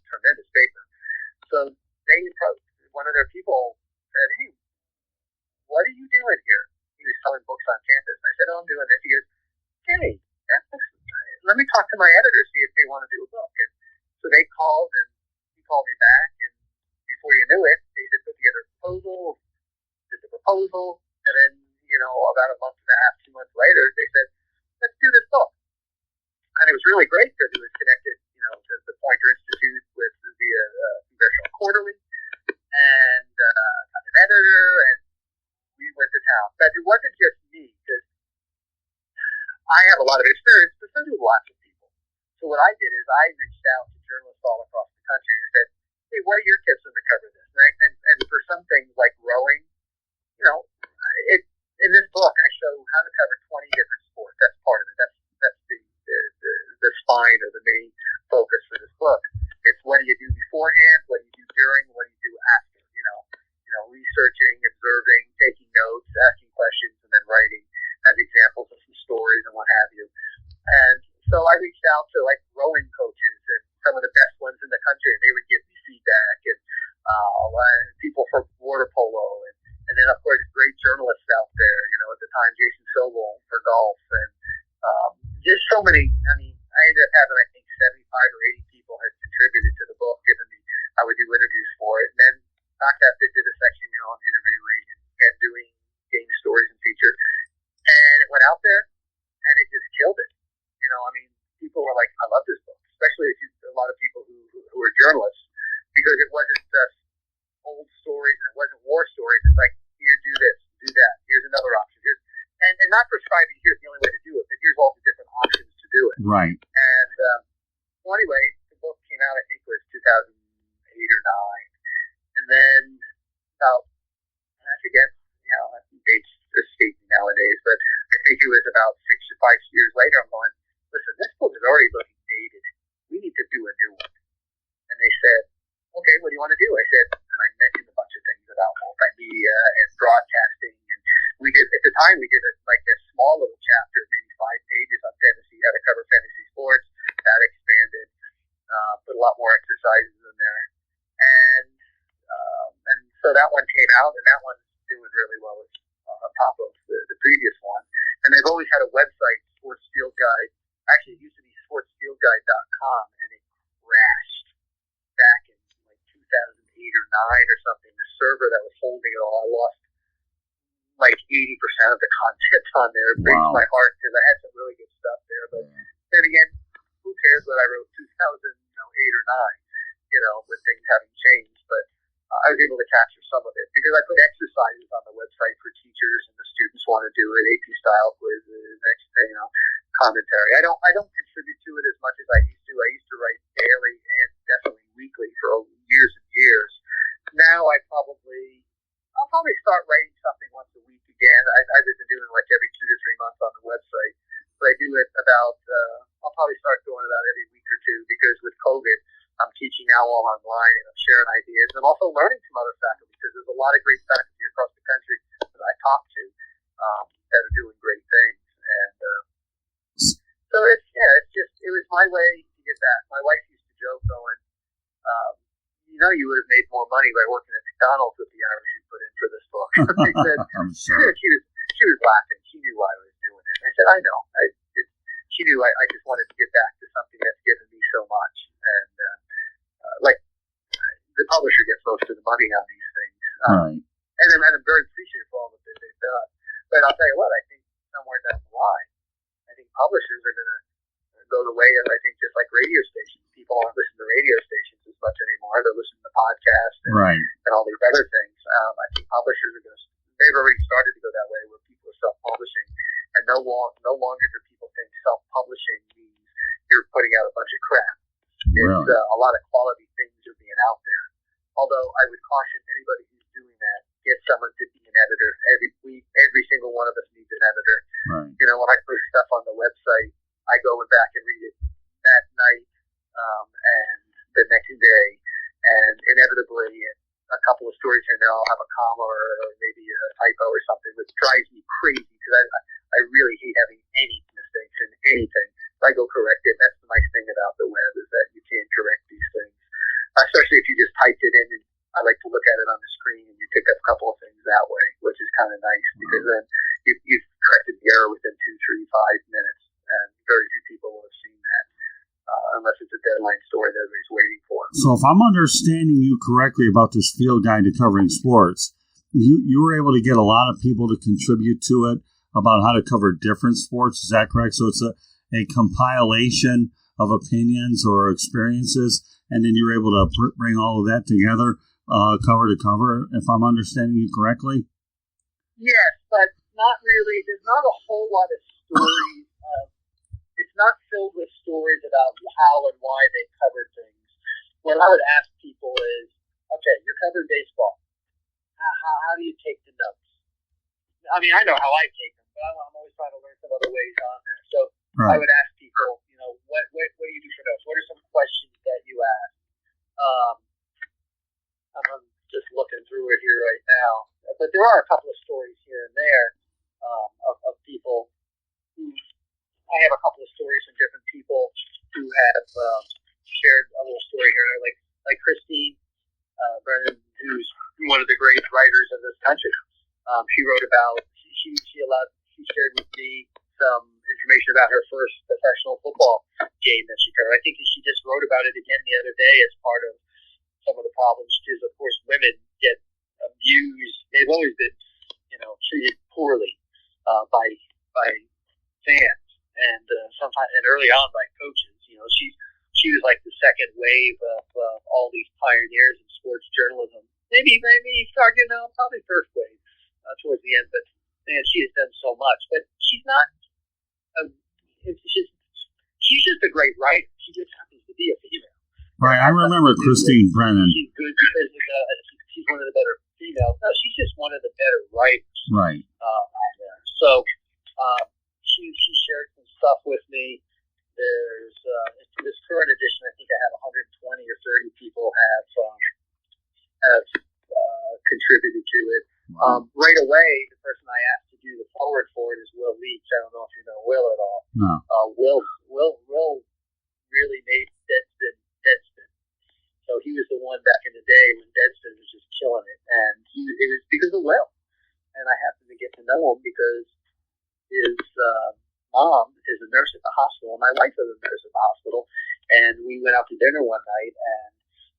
tremendous paper. So they approached one of their people, said, hey, what are you doing here? He was selling books on campus. And I said, oh, I'm doing this. He goes, hey, let me talk to my editor, see if they want to do a book. And so they called, and out to journalists all across the country and said, hey, what are your tips on the cover of this? And for some things like rowing, in this book, I show how to cover 20 different sports. That's part of it. That's the spine or the main focus for this book. It's what do you do beforehand, what do you do during, what do you do after. Researching, observing, taking notes, asking questions, and then writing as examples of some stories and what have you. And so I reached out to rowing coaches and some of the best ones in the country, and they would give me feedback, and people from water polo, and then of course great journalists out there. At the time, Jason Sobel for golf, and just so many. I mean, I ended up having 75 or 80 people had contributed to the book, given me I would do interviews for it, and then Octave did a section on interviewing and doing game stories and features, and it went out there, and it just killed it. People were like, I love this book, especially if a lot of people who are journalists, because it wasn't just old stories and it wasn't war stories. It's like, here, do this, do that. Here's another option. And not prescribing here's the only way to do it, but here's all the different options to do it. Right. And anyway, the book came out, I think it was 2008 or 9. And then I forget, dates escape me nowadays, but I think it was about 6 to 5 years later, I'm going, listen, this book is already looking dated. We need to do a new one. And they said, okay, what do you want to do? I said, and I mentioned a bunch of things about multimedia and broadcasting. And we did, at the time, we did a small little chapter, maybe 5 pages on fantasy, how to cover fantasy sports. That expanded, put a lot more exercises in there. And so that one came out, and that one's doing really well on top of the previous one. And they've always had a website, Sports Field Guide. Actually, it used to be sportsfieldguide.com, and it crashed back in 2008 or 9 or something. The server that was holding it all, I lost 80% of the content on there. It breaks my heart because I had some really good stuff there. But then again, who cares what I wrote 2008 or 9, when things haven't changed. But I was able to capture some of it because I put exercises on the website for teachers, and the students want to do it. AP style quizzes, commentary. I don't contribute to it as much as I used to. I used to write daily and definitely weekly for years and years. Now I'll probably start writing something once a week again. I've been doing every 2 to 3 months on the website, but I do it about. I'll probably start doing it about every week or two because with COVID, I'm teaching now all online and I'm sharing ideas. And I'm also learning from other faculty because there's a lot of great faculty across the country that I talk to that are doing great things. And so it was my way to get back. My wife used to joke going, you would have made more money by working at McDonald's with the hours you put in for this book. She said, I'm sure. She was laughing. She knew why I was doing it. I said, I know. She knew I just wanted to get back to something that's given me so much. And the publisher gets most of the money on these things. Right. And I'm very appreciative for all that they've done. But I'll tell you what, I think somewhere down the line, I think publishers are going to go the way of, I think, just like radio stations. People aren't listening to radio stations as much anymore. They're listening to podcasts and all these other things. I think publishers are going to, they've already started to go that way where people are self-publishing. And no longer do people think self-publishing means you're putting out a bunch of crap. Really? It's a lot of quality things are being out there. Although I would caution anybody who's doing that, get someone to be an editor. Every single one of us needs an editor. Right. When I put stuff on the website, I go back and read it that night and the next day, and inevitably a couple of stories here and there I'll have a comma or maybe a typo or something, which drives me crazy because I really hate having any mistakes in anything. I go correct it. That's the nice thing about the web is that you can correct these things, especially if you just typed it in. And I like to look at it on the screen and you pick up a couple of things that way, which is kind of nice because then you've corrected the error within 2, 3, 5 minutes, and very few people will have seen that unless it's a deadline story that everybody's waiting for. So if I'm understanding you correctly about this field guide to covering sports, you were able to get a lot of people to contribute to it about how to cover different sports. Is that correct? So it's a compilation of opinions or experiences, and then you're able to bring all of that together, cover to cover, if I'm understanding you correctly? Yes, but not really. There's not a whole lot of stories. It's not filled with stories about how and why they covered things. What I would ask people is, okay, you're covering baseball. How do you take the notes? I mean, I know how I take them, but I'm always trying to learn some other ways on there. So I would ask people, what do you do for notes? What are some questions that you ask? I'm just looking through it here right now, but there are a couple of stories here and there of people who. I have a couple of stories from different people who have shared a little story here, like Christine Brennan, who's one of the great writers of this country. She wrote about she shared with me some information about her first professional football game that she covered. I think she just wrote about it again the other day as part of some of the problems, because of course women get abused. They've always been, treated poorly by fans, and sometimes and early on by coaches. She was like the second wave of all these pioneers in sports journalism. Maybe probably first wave towards the end, but man, she has done so much. But she's not. She's just a great writer. She just happens to be a female. Right, I remember Christine Brennan. She's good because she's one of the better females. No, she's just one of the better writers. Right. Out there. So she shared some stuff with me. There's in this current edition, I think I have 120 or 30 people have contributed to it. Wow. Right away, the person I asked to do the forward for it is Will Leach. I don't know if you know Will at all. No. Will really made Deadspin. So he was the one back in the day when Deadspin was just killing it, and it was because of Will. And I happened to get to know him because his mom is a nurse at the hospital, and my wife is a nurse at the hospital, and we went out to dinner one night, and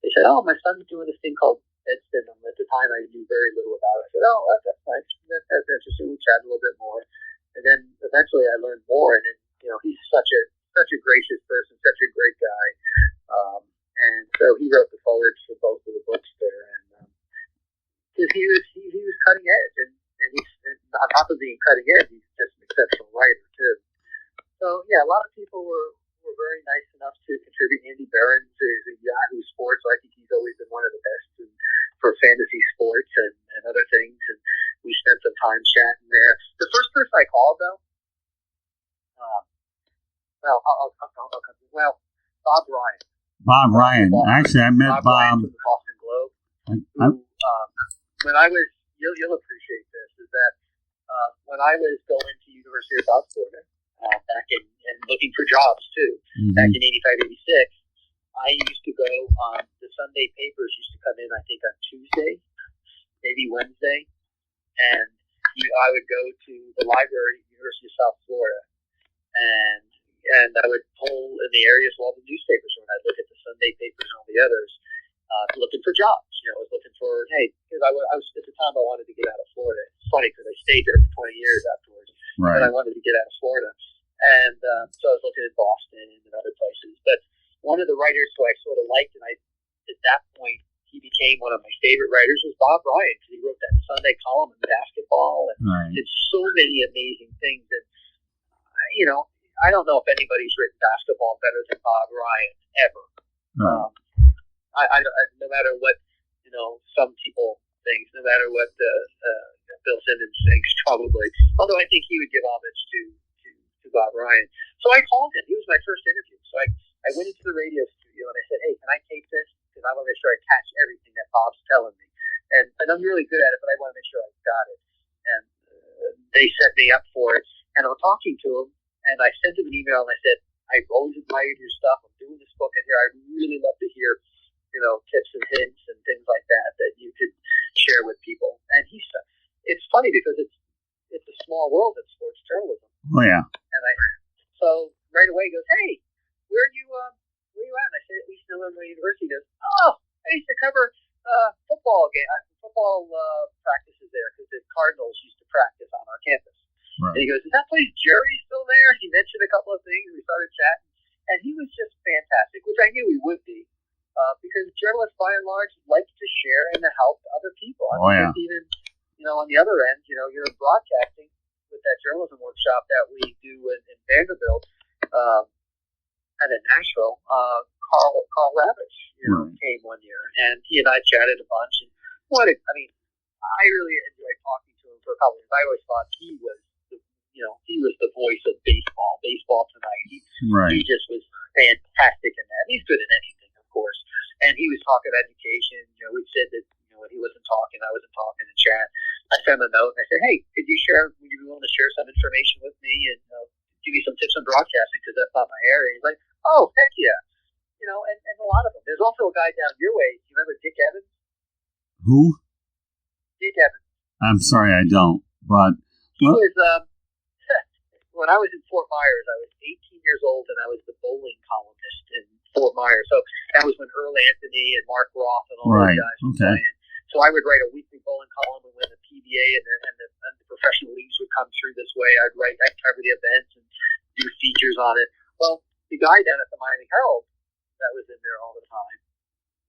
they said, "Oh, my son's doing this thing called Deadspin." And at the time, I knew very little about it. I said, "Oh, that's nice. That's interesting." We chatted a little bit more, and then eventually I learned more. And he's such a gracious person, such a great guy, and so he wrote the forwards for both of the books there, and because he was cutting edge, and on top of being cutting edge, he's just an exceptional writer too. So yeah, a lot of people were very nice enough to contribute. Andy Behrens is at Yahoo Sports, so I think he's always been one of the best for fantasy sports and other things. And we spent some time chatting there. The first person I called, though, Bob Ryan. Bob Ryan. Actually, I met Bob. Ryan from the Boston Globe. When I was, you'll appreciate this, is that when I was going to University of South Florida, back in and looking for jobs too, back in 85, 86, I used to go on the Sunday papers used to come in, I think on Tuesday, maybe Wednesday, and I would go to the library at the University of South Florida, and I would pull in the areas of all the newspapers when I look at the Sunday papers and all the others, looking for jobs. I was looking for, because I was at the time I wanted to get out of Florida. It's funny because I stayed there for 20 years afterwards, but I wanted to get out of Florida. And so I was looking at Boston and other places. But one of the writers who I sort of liked, and at that point, he became one of my favorite writers, was Bob Ryan, because he wrote that Sunday column in basketball and did so many amazing things. And, I don't know if anybody's written basketball better than Bob Ryan, ever. No matter what, some people think, no matter what Bill Simmons thinks, probably. Although I think he would give homage to Bob Ryan. So I called him. He was my first interview. So I went into the radio studio and I said, "Hey, can I tape this? Because I want to make sure I catch everything that Bob's telling me." And I'm really good at it, but I want to make sure I got it. And they set me up for it. And I'm talking to him, and I sent him an email and I said, "I've always admired your stuff. I'm doing this book in here. I'd really love to hear, tips and hints and things like that you could share with people." And it's funny because it's a small world in sports journalism. Oh yeah. And so right away he goes, "Hey, where are you at?" And I said, "At East Illinois University." He goes, "Oh, I used to cover football practices there because the Cardinals used to practice on our campus." Right. And he goes, "Is that place Jerry still there?" He mentioned a couple of things. We started chatting, and he was just fantastic, which I knew he would be, because journalists by and large like to share and to help other people. Even on the other end, you're broadcasting with that journalism workshop that we do in Vanderbilt. at Nashville, Carl Ravitch, came one year, and he and I chatted a bunch. And I really enjoyed talking to him for a couple of years. I always thought he was the voice of baseball tonight. He just was fantastic in that. He's good at anything, of course. And he was talking education. We said that when he wasn't talking, I wasn't talking in chat. I sent him a note and I said, "Hey, would you be willing to share some information with me and give me some tips on broadcasting because that's not my area?" He's like, "Oh, heck yeah." And a lot of them. There's also a guy down your way. Do you remember Dick Evans? Who? Dick Evans. I'm sorry, I don't. But he was when I was in Fort Myers. I was 18 years old, and I was the bowling columnist in Fort Myers. So that was when Earl Anthony and Mark Roth and all those guys were playing. So I would write a weekly bowling column, and when the PBA and the professional leagues would come through this way, I'd cover the events and do features on it. Well, the guy down at the Miami Herald that was in there all the time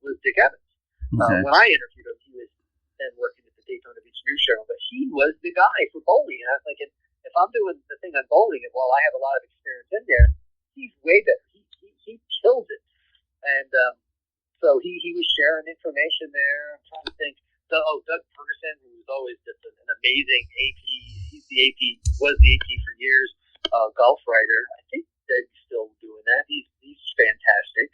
was Dick Evans. When I interviewed him, he was then working at the Daytona Beach News Show, but he was the guy for bowling. And I was thinking, if I'm doing the thing on bowling, and while I have a lot of experience in there, he's way better. He kills it. And so he was sharing information there. I'm trying to think. Doug Ferguson, who was always just an amazing AP. Was the AP for years. Golf writer. I think Doug's still doing that. He's fantastic.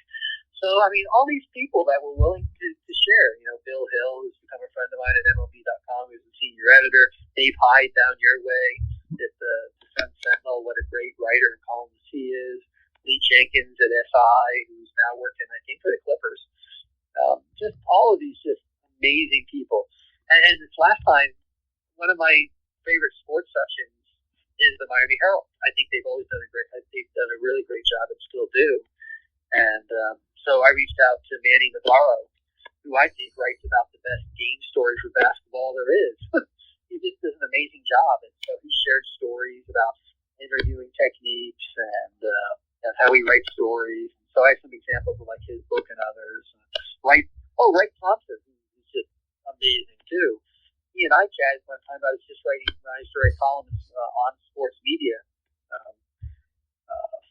So, all these people that were willing to share, Bill Hill, who's become a friend of mine at MLB.com, who's the senior editor, Dave Hyde down your way at the Sun Sentinel, what a great writer and columnist he is, Lee Jenkins at SI, who's now working, I think, for the Clippers. Just all of these just amazing people. And this last time, one of my favorite sports sessions is the Miami Herald. I think they've always done a really great job and still do. And so I reached out to Manny Navarro, who I think writes about the best game story for basketball there is. He just does an amazing job. And so he shared stories about interviewing techniques and how he writes stories. So I have some examples of his book and others. Wright Thompson, who's just amazing too. He and I chatted one time. I used to write columns on sports media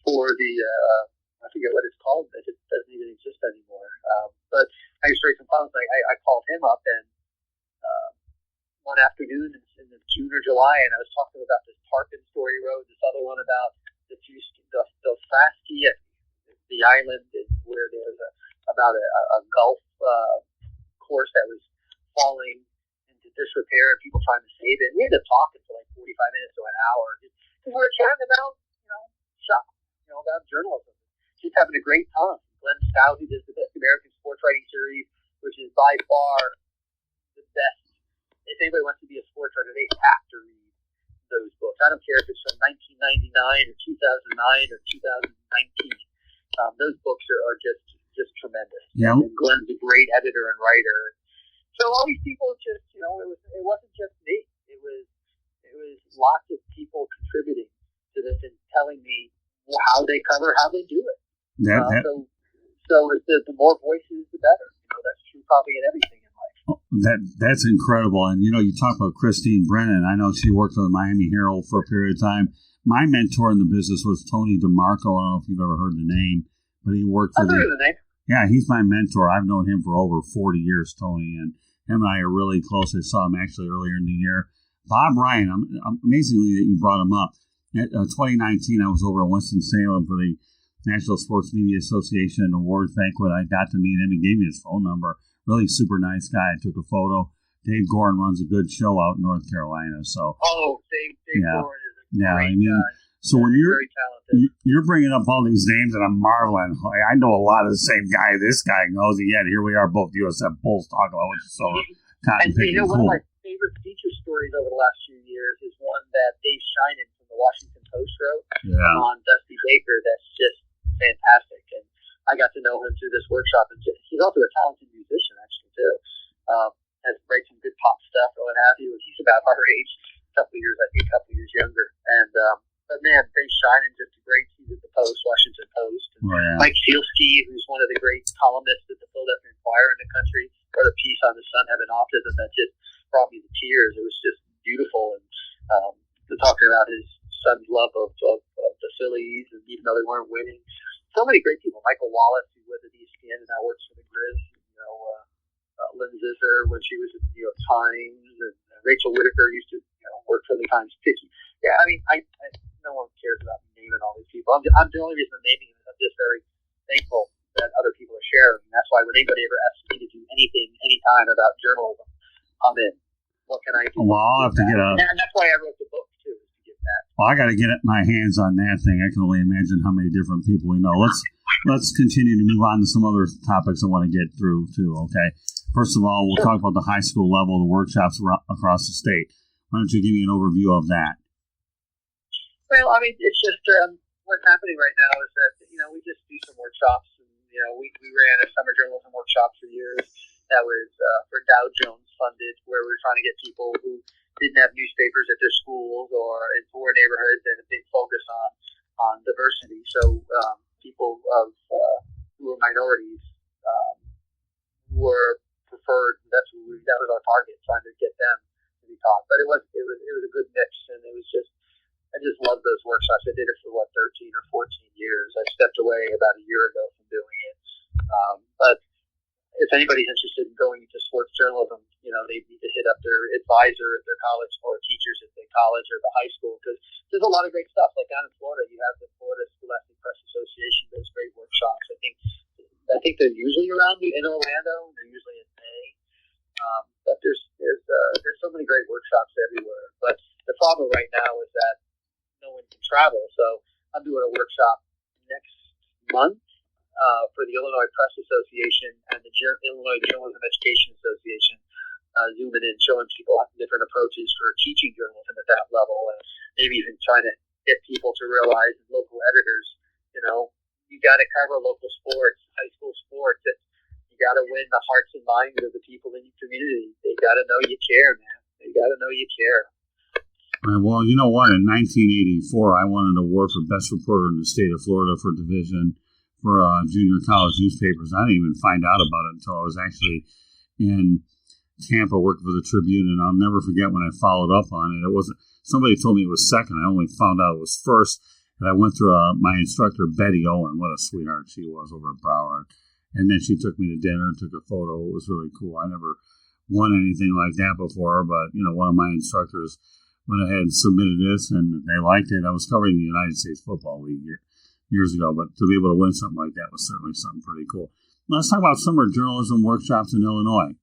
for the I forget what it's called. It doesn't even exist anymore. But I used to write some columns. I called him up and one afternoon in June or July, and I was talking about this Tarpon story he wrote, this other one about the Fasky at the island where there's about a golf course that was falling into disrepair and people trying to save it. And we ended up talking for 45 minutes to an hour because we were chatting about shop, about journalism, just having a great time. Glenn Stout, who does the Best American Sports Writing Series, which is by far the best. If anybody wants to be a sports writer, they have to read those books. I don't care if it's from 1999 or 2009 or 2019. Those books are just tremendous. Yeah. And Glenn's a great editor and writer. So all these people just, it wasn't just me. It was lots of people contributing to this and telling me how they do it. So the more voices, the better. That's true probably in everything in life. That's incredible. And, you talk about Christine Brennan. I know she worked for the Miami Herald for a period of time. My mentor in the business was Tony DeMarco. I don't know if you've ever heard the name, but he worked for I've heard the name. Yeah, he's my mentor. I've known him for over 40 years, Tony, and him and I are really close. I saw him actually earlier in the year. Bob Ryan, amazingly that you brought him up. In 2019, I was over at Winston-Salem for the National Sports Media Association Awards Banquet. I got to meet him. He gave me his phone number. Really super nice guy. I took a photo. Dave Gorin runs a good show out in North Carolina. So Dave Gorin is a great guy. So when very talented. You're bringing up all these names, and I'm marveling. I know a lot of the same guy this guy knows, and yet here we are, both USF Bulls, talking about what's so cotton picking one cool. of my favorite feature stories over the last few years is one that Dave Sheinin from the Washington Post wrote on Dusty Baker. That's just fantastic, and I got to know him through this workshop. And he's also a talented musician, actually, too. Has write some good pop stuff or what have you. He's about our age, a couple of years younger, and. But man, Dave Sheinin just a great. He's at the Post, Washington Post. And Mike Sealski, who's one of the great columnists at the Philadelphia Inquirer in the country, wrote a piece on his son having autism that just brought me to tears. It was just beautiful, and talking about his son's love of the Phillies and even even though they weren't winning. So many great people. Michael Wallace, who was at ESPN and now works for the Grizz. Lynn Zisser when she was at the New York Times, and Rachel Whitaker used to work for the Times Picky. Yeah, I mean, I no one cares about me naming all these people. I'm the only reason I'm naming them. I'm just very thankful that other people are sharing. That's why when anybody ever asks me to do anything, anytime about journalism, I'm in. What can I do? Well, I'll have to get a. And that's why I wrote the book too, to give that. Well, I got to get my hands on that thing. I can only imagine how many different people we know. Let's continue to move on to some other topics I want to get through too. Okay. First of all, we'll talk about the high school level, the workshops across the state. Why don't you give me an overview of that? Well, I mean, it's just what's happening right now is that we just do some workshops, and we ran a summer journalism workshop for years that was for Dow Jones funded, where we were trying to get people who didn't have newspapers at their schools or in poor neighborhoods, and a big focus on diversity. So people of who were minorities were preferred. That was our target, trying to get them to be taught. But it was a good mix, and it was just I just loved those workshops. I did it for 13 or 14 years. I stepped away about a year ago from doing it. But if anybody's interested in going into sports journalism, they need to hit up their advisor at their college or teachers at their college or the high school, because there's a lot of great stuff. Like down in Florida, you have the Florida Scholastic Press Association. There's great workshops. I think they're usually around in Orlando. They're usually in May. But there's so many great workshops everywhere. But the problem right now is that no one can travel. So I'm doing a workshop next month for the Illinois Press Association and the Illinois Journalism Education Association, zooming in, showing people different approaches for teaching journalism at that level, and maybe even trying to get people to realize, local editors, you got to cover local sports, high school sports. You got to win the hearts and minds of the people in your community. They got to know you care, man. They got to know you care. Well, you know what? In 1984, I won an award for Best Reporter in the state of Florida for division for junior college newspapers. I didn't even find out about it until I was actually in Tampa working for the Tribune, and I'll never forget when I followed up on it. It wasn't somebody told me it was second. I only found out it was first, and I went through my instructor, Betty Owen. What a sweetheart she was over at Broward. And then she took me to dinner and took a photo. It was really cool. I never won anything like that before, but one of my instructors went ahead and submitted this, and they liked it. I was covering the United States Football League years ago, but to be able to win something like that was certainly something pretty cool. Let's talk about summer journalism workshops in Illinois.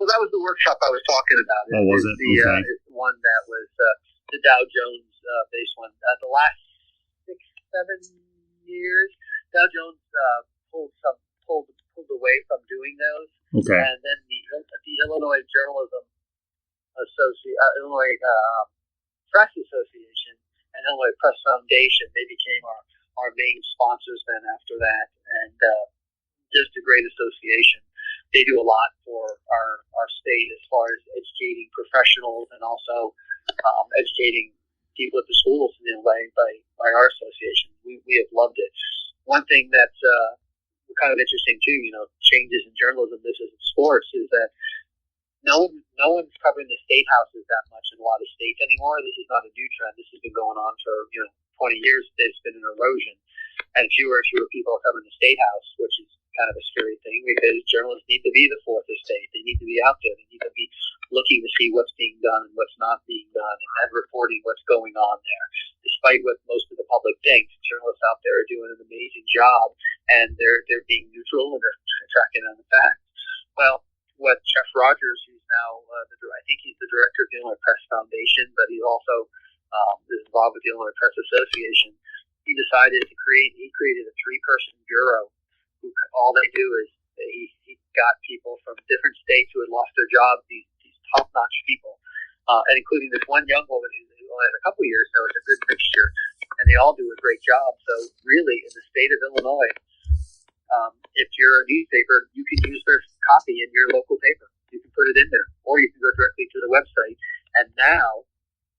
Well, that was the workshop I was talking about. Oh, was it? Okay. It's the one that was the Dow Jones based one. The last 6-7 years, Dow Jones pulled away from doing those. Okay. And then the Illinois Journalism Illinois Press Association and Illinois Press Foundation, they became our main sponsors then after that, and just a great association. They do a lot for our state as far as educating professionals and also educating people at the schools by our association. We have loved it. One thing that's kind of interesting too, changes in journalism, this is in sports, is that no one's covering the state houses that much in a lot of states anymore. This is not a new trend. This has been going on for 20 years. There's been an erosion, and fewer and fewer people are covering the state house, which is kind of a scary thing, because journalists need to be the fourth estate. They need to be out there. They need to be looking to see what's being done and what's not being done, and reporting what's going on there. Despite what most of the public thinks, journalists out there are doing an amazing job, and they're being neutral and they're tracking on the facts. Well, what Jeff Rogers, who's now I think he's the director of the Illinois Press Foundation, but he also is involved with the Illinois Press Association. He decided to created a 3-person bureau who all they do is he got people from different states who had lost their jobs, these top-notch people, and including this one young woman who only had a couple of years, so it's a good mixture, and they all do a great job. So really, in the state of Illinois, if you're a newspaper, you can use their copy in your local paper. You can put it in there, or you can go directly to the website. And now,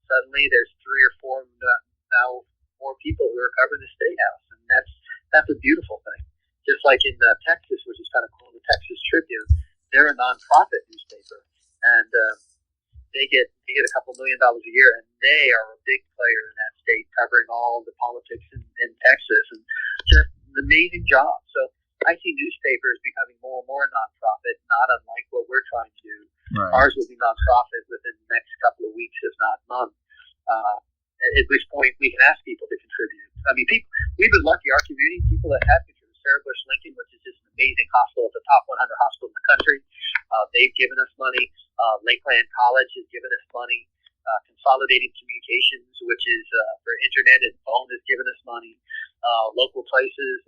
suddenly, there's 3 or 4 now more people who are covering the state house, and that's a beautiful thing. Just like in Texas, which is kind of cool, the Texas Tribune, they're a nonprofit newspaper, and they get a couple $1 million a year, and they are a big player in that state, covering all the politics in Texas, and just an amazing job. So I see newspapers becoming more and more nonprofit, not unlike what we're trying to do. Right. Ours will be nonprofit within the next couple of weeks, if not months. At which point we can ask people to contribute. I mean, we've been lucky. Our community, people that have contributed. Sarah Bush Lincoln, which is just an amazing hospital, it's the top 100 hospital in the country. They've given us money. Lakeland College has given us money. Consolidated Communications, which is for internet and phone, has given us money. Local places,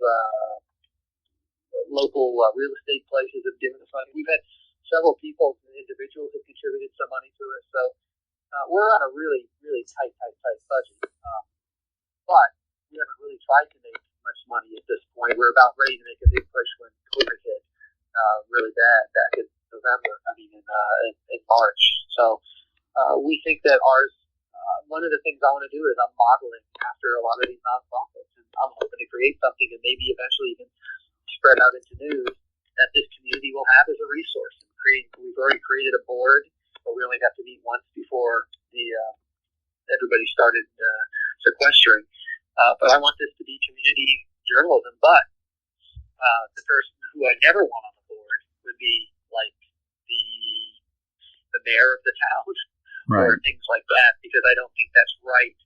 local real estate places have given us money. We've had several people, individuals, have contributed some money to us. So we're on a really, really tight budget. But we haven't really tried to make much money at this point. We're about ready to make a big push when COVID hit really bad back in in March. So we think that ours, one of the things I want to do is I'm modeling after a lot of these nonprofits, and I'm hoping to create something and maybe eventually even spread out into news that this community will have as a resource. We've already created a board, but we only got to meet once before everybody started sequestering. But I want this to be community journalism. But the person who I never want on the board would be like the mayor of the town, right, or things like that, because I don't think that's right.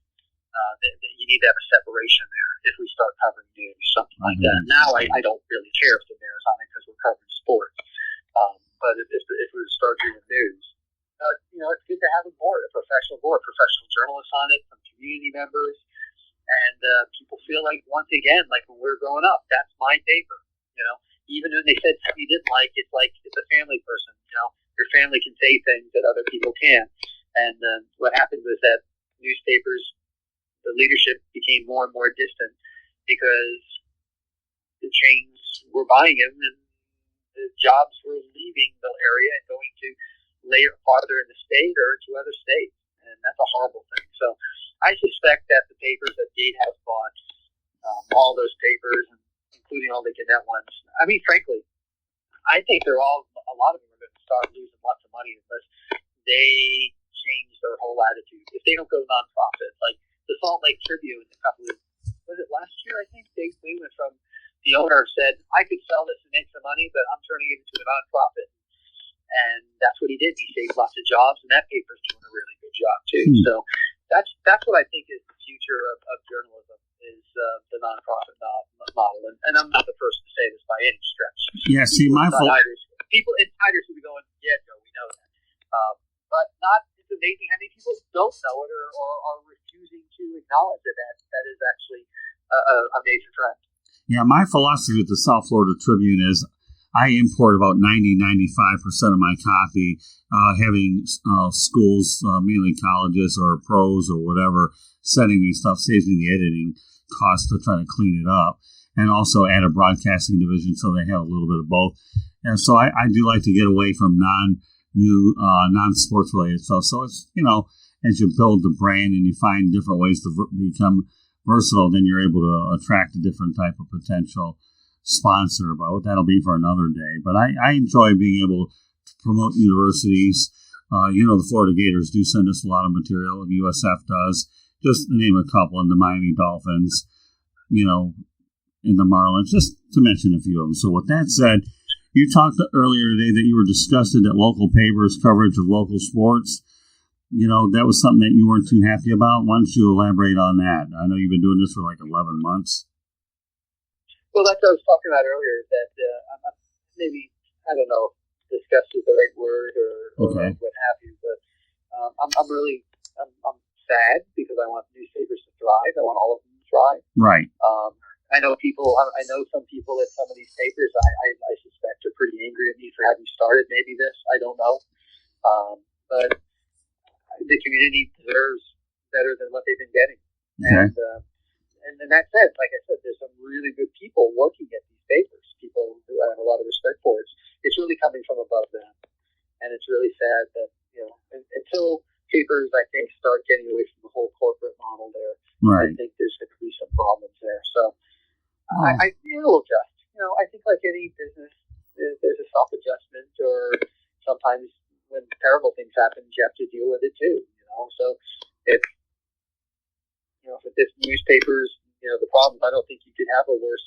That you need to have a separation there if we start covering news, something like that. Now I don't really care if the mayor's on it because we're covering sports. But if we start doing news, it's good to have a board, a professional journalists on it, some community members. And people feel like, once again, like when we were growing up, that's my paper. Even when they said something you didn't like, it's like it's a family person. Your family can say things that other people can't. And what happened was that newspapers, the leadership became more and more distant because the chains were buying them and the jobs were leaving the area and going to later farther in the state or to other states. And that's a horrible thing. So I suspect that the papers that Gatehouse bought, all those papers, including all the Gannett ones, I mean, frankly, I think a lot of them are going to start losing lots of money unless they change their whole attitude. If they don't go nonprofit, like the Salt Lake Tribune, was it last year, I think? They went from, the owner said, I could sell this and make some money, but I'm turning it into a nonprofit. And that's what he did. He saved lots of jobs, and that paper's doing a really good job, too. So that's what I think is the future of journalism, is the nonprofit model. And I'm not the first to say this by any stretch. Yeah, see, insiders will be going, yeah, Joe, we know that. But it's amazing how many people don't know it or are refusing to acknowledge that is actually a major trend. Yeah, my philosophy with the South Florida Tribune is I import about 90-95% of my copy, having schools, mainly colleges or pros or whatever, sending me stuff saves me the editing cost to try to clean it up, and also add a broadcasting division so they have a little bit of both. And so I do like to get away from non-sports related stuff. So it's, as you build the brand and you find different ways to become versatile, then you're able to attract a different type of potential sponsor, but that'll be for another day. But I enjoy being able to promote universities. The Florida Gators do send us a lot of material, and USF does. Just to name a couple, and the Miami Dolphins, and the Marlins, just to mention a few of them. So with that said, you talked earlier today that you were disgusted at local papers' coverage of local sports. That was something that you weren't too happy about. Why don't you elaborate on that? I know you've been doing this for like 11 months. Well, that's what I was talking about earlier, that maybe, I don't know if disgust is the right word or what have you, but I'm sad because I want newspapers to thrive. I want all of them to thrive. Right. I know some people at some of these papers, I suspect are pretty angry at me for having started maybe this. I don't know. But the community deserves better than what they've been getting. Okay. And that said, like I said, there's some really good people working at these papers, people who I have a lot of respect for. It's really coming from above them. And it's really sad that, until papers, I think, start getting away from the whole corporate model there, right. I think there's going to be some problems there. So it'll adjust. I think like any business, there's a self-adjustment, or sometimes when terrible things happen, you have to deal with it too. So if with this newspapers, the problem. I don't think you could have a worse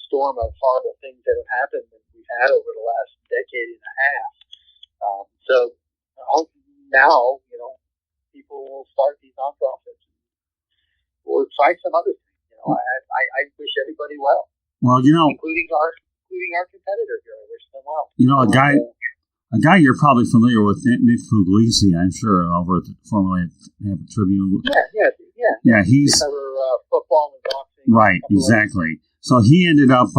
storm of horrible things that have happened than we've had over the last decade and a half. So I hope now, people will start these nonprofits or try some other things. I wish everybody well. Well, including our competitor here. I wish them well. A guy you're probably familiar with, Nick Puglisi, I'm sure, over at the formerly at the Tribune. Yeah, he's football and boxing. Right, exactly. So he ended up,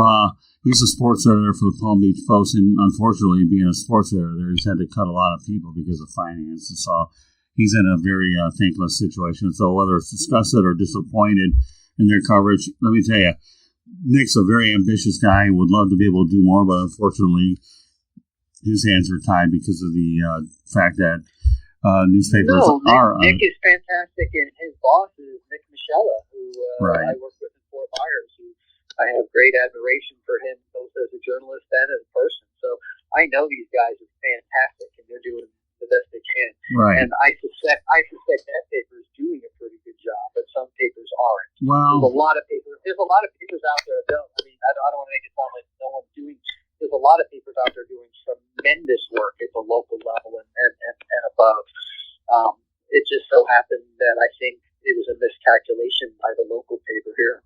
he's a sports editor for the Palm Beach Post, and unfortunately, being a sports editor, he's had to cut a lot of people because of finances. So he's in a very thankless situation. So whether it's disgusted or disappointed in their coverage, let me tell you, Nick's a very ambitious guy, would love to be able to do more, but unfortunately, his hands are tied because of the fact that newspapers are... Nick is fantastic, and his boss is Nick Michella, who right. I work with in Fort Myers, who I have great admiration for him, both as a journalist and as a person. So I know these guys are fantastic, and they're doing the best they can. Right. And I suspect that paper is doing a pretty good job, but some papers aren't. Well, there's a lot of papers out there that don't. I mean, I don't want to make it sound like no one's doing. There's a lot of papers out there doing tremendous work at the local level and above. It just so happened that I think it was a miscalculation by the local paper here.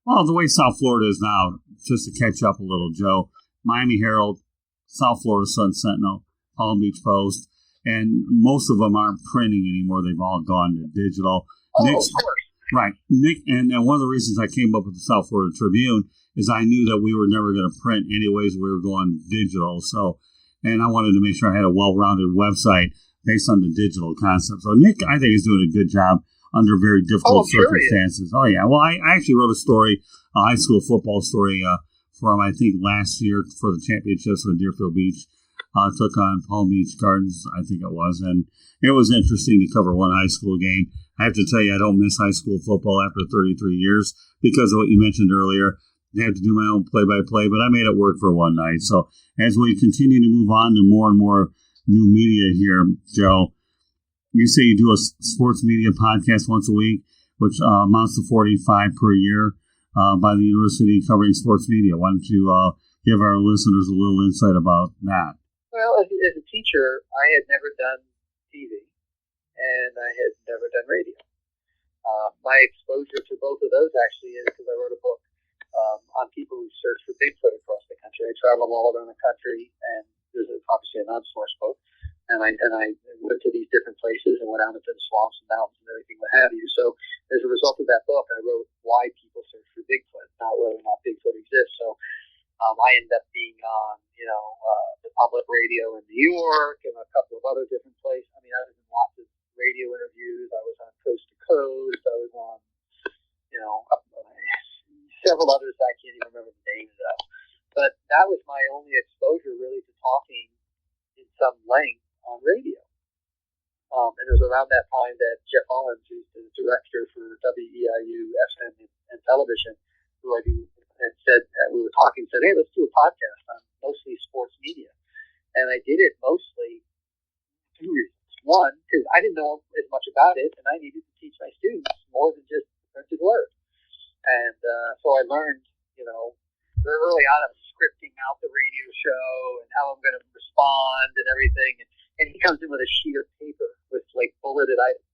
Well, the way South Florida is now, just to catch up a little, Joe, Miami Herald, South Florida Sun-Sentinel, Palm Beach Post, and most of them aren't printing anymore. They've all gone to digital. Of course. Right. Nick, and one of the reasons I came up with the South Florida Tribune is I knew that we were never going to print anyways. We were going digital. So, and I wanted to make sure I had a well-rounded website based on the digital concept. So Nick, I think, is doing a good job under very difficult circumstances. Oh, yeah. Well, I actually wrote a story, a high school football story from, I think, last year for the championships when Deerfield Beach took on Palm Beach Gardens, I think it was. And it was interesting to cover one high school game. I have to tell you, I don't miss high school football after 33 years because of what you mentioned earlier. I had to do my own play-by-play, but I made it work for one night. So as we continue to move on to more and more new media here, Joe, you say you do a sports media podcast once a week, which amounts to 45 per year by the university covering sports media. Why don't you give our listeners a little insight about that? Well, as a teacher, I had never done TV, and I had never done radio. My exposure to both of those actually is because I wrote a book on people who search for Bigfoot across the country. I traveled all around the country, and there's obviously an outsourced book. And I went to these different places and went out into the swamps and mountains and everything, what have you. So as a result of that book, I wrote why people search for Bigfoot, not whether or not Bigfoot exists. So I ended up being on, the public radio in New York and a couple of other different places. I mean, I was in lots of radio interviews. I was on Coast to Coast. I was on, several others I can't even remember the names of. But that was my only exposure really to talking in some length on radio. And it was around that time that Jeff Owens, who's the director for WEIU FM and television, who I do, and said, we were talking, said, hey, let's do a podcast on mostly sports media. And I did it mostly for 2 reasons. One, because I didn't know as much about it, and I needed to teach my students more than just printed word. And so I learned, very early on, I was scripting out the radio show and how I'm going to respond and everything. And he comes in with a sheet of paper with like bulleted items.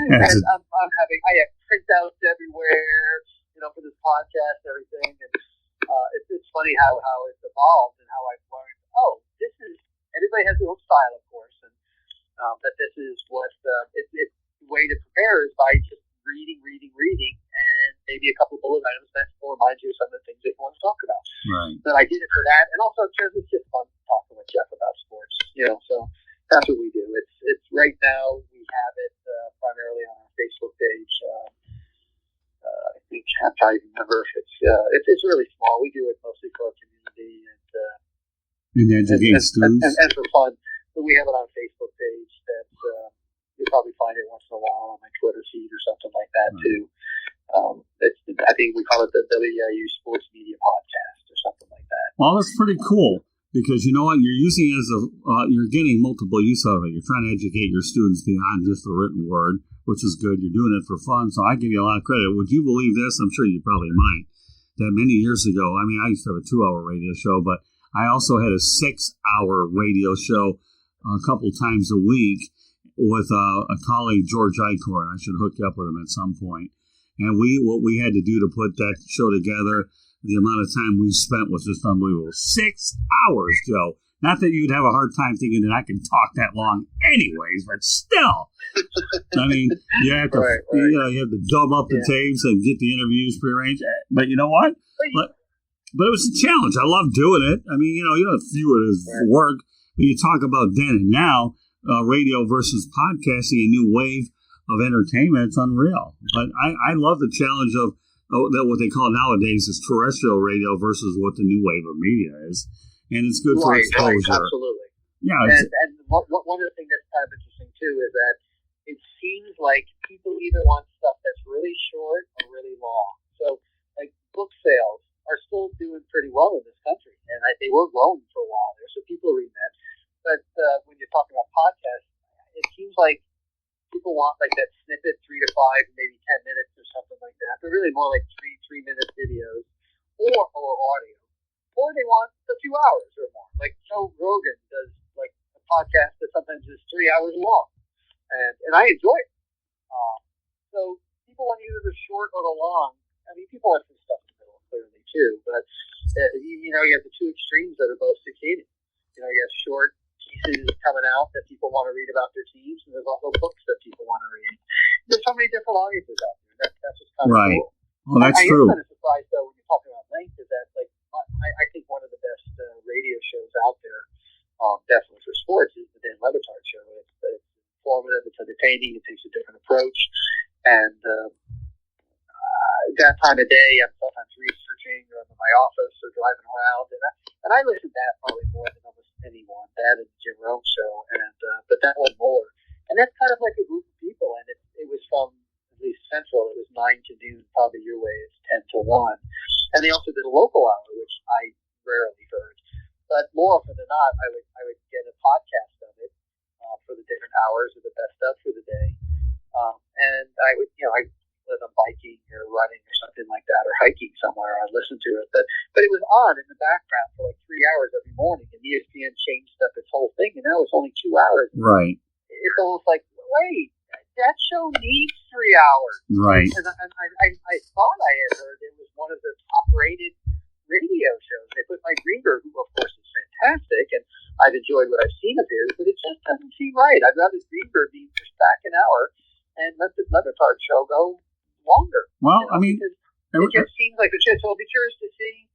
And I have printouts everywhere, for this podcast and everything. And it's funny how it's evolved and how I've learned, everybody has their own style, of course. And but this is what, the way to prepare is by just reading, and maybe a couple of bullet items that will remind you of some of the things that you want to talk about. Right. But I did it for that, and also because it's just fun talking with Jeff about sports. So that's what we do. It's right now we have it primarily on our Facebook page. I think I'm trying to remember if it's really small. We do it mostly for our community and educate students and for fun. But we have it on a Facebook page that you'll probably find it once in a while on my Twitter feed or something like that too. I think we call it the WEIU Sports Media Podcast or something like that. Well, that's pretty cool because you know what, you're using it as you're getting multiple use out of it. You're trying to educate your students beyond just the written word, which is good. You're doing it for fun, so I give you a lot of credit. Would you believe this? I'm sure you probably might. That many years ago, I mean, I used to have a 2-hour radio show, but I also had a 6-hour radio show a couple times a week with a colleague, George Eichhorn. I should hook you up with him at some point. And what we had to do to put that show together, the amount of time we spent was just unbelievable. 6 hours, Joe. Not that you'd have a hard time thinking that I can talk that long anyways, but still. I mean, you have to, you have to dub up the tapes and get the interviews prearranged. But you know what? But it was a challenge. I love doing it. I mean, you don't view it as work. But you talk about then and now, radio versus podcasting, a new wave of entertainment. It's unreal. But I love the challenge of that what they call nowadays is terrestrial radio versus what the new wave of media is. And it's good for exposure. Right, absolutely. Yeah. And one of the things that's kind of interesting, too, is that it seems like people either want stuff that's really short or really long. So, like, book sales are still doing pretty well in this country. And they were growing for a while there, so people are reading that. But when you're talking about podcasts, it seems like people want, like, that snippet, 3 to 5, maybe 10 minutes or something like that. But really more like three-minute videos or audio. Or they want the 2 hours or more. Like Joe Rogan does like a podcast that sometimes is 3 hours long, and I enjoy it. So people want either the short or the long. I mean, people want some stuff in the middle clearly too, but you have the two extremes that are both succeeding. You have short pieces coming out that people want to read about their teams, and there's also books that people want to read. There's so many different audiences out there. That's just kind of cool. Well, that's true. I am kind of surprised though when you're talking about length is that like. I think one of the best radio shows out there, definitely for sports, is the Dan Le Batard show. It's informative, it's entertaining, it takes a different approach, and that time of day, I'm sometimes researching, or I'm in my office, or driving around, and I listen to that probably more than almost anyone. That and the Jim Rome show, but that one more, and that's kind of like a group of people, and it was from at least Central. It was 9 to noon, probably your way is 10 to 1. And they also did a local hour, which I rarely heard. But more often than not, I would get a podcast of it for the different hours of the best stuff for the day. And I would, I live on biking or running or something like that, or hiking somewhere. I'd listen to it. But it was on in the background for like 3 hours every morning. And ESPN changed up its whole thing. And now it's only 2 hours. Right. It's almost like, wait, that show needs 3 hours. Right. And I thought I had heard it was one of the top-rated radio shows. They put Mike Greenberg, who of course is fantastic, and I've enjoyed what I've seen of his, but it just doesn't seem right. I'd rather Greenberg be pushed back an hour and let the Le Batard show go longer. Well, I mean, it just seems like a shit. So I'll be curious to see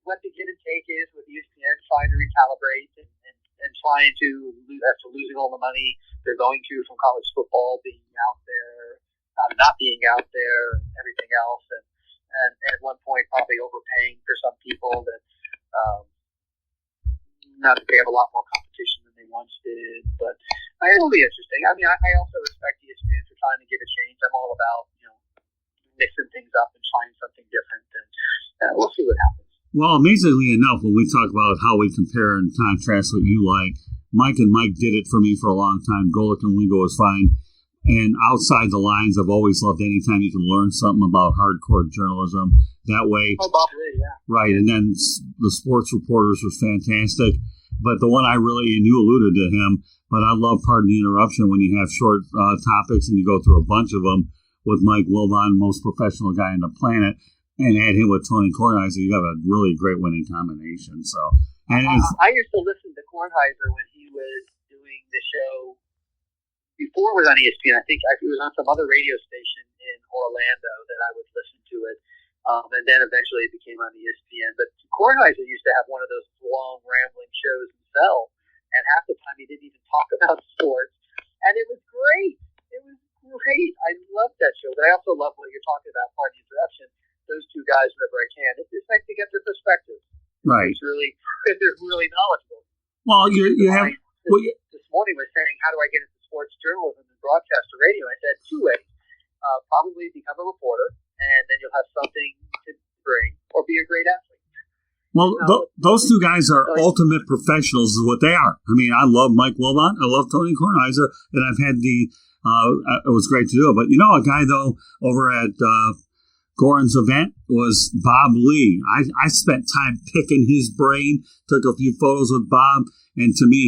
what the give and take is with ESPN trying to recalibrate and trying to after losing all the money they're going to from college football, being out there, not being out there, and everything else, and at one point probably overpaying for some people that now that they have a lot more competition than they once did. But it'll be interesting. I mean, I also respect ESPN for trying to give a change. I'm all about mixing things up and trying something different, and we'll see what happens. Well, amazingly enough, when we talk about how we compare and contrast what you like, Mike did it for me for a long time. Golic and Wingo is fine. And outside the lines, I've always loved anytime you can learn something about hardcore journalism. That way. Oh, Bob Lee, yeah. Right. And then the sports reporters was fantastic. But the one I really, and you alluded to him, but I love Pardon the Interruption when you have short topics and you go through a bunch of them with Mike Wilbon, most professional guy on the planet, and add him with Tony Kornheiser. You have a really great winning combination. So, and I used to listen to Kornheiser when he was doing the show before it was on ESPN. I think it was on some other radio station in Orlando that I would listen to it, and then eventually it became on ESPN. But Kornheiser used to have one of those long, rambling shows himself, and half the time he didn't even talk about sports, and it was great. It was great. I loved that show, but I also love what you're talking about, Pardon the Interruption. Those two guys, whenever I can, it's nice to get their perspective. Right. It's really, because they're really knowledgeable. Well, you have. This morning was saying, how do I get into sports journalism and broadcast or radio? I said 2 ways. Probably become a reporter, and then you'll have something to bring, or be a great athlete. Well, those two guys are ultimate professionals, is what they are. I mean, I love Mike Wilbon. I love Tony Kornheiser, and I've had it was great to do it. But, a guy, though, over at Goran's event was Bob Lee. I spent time picking his brain, took a few photos with Bob, and to me,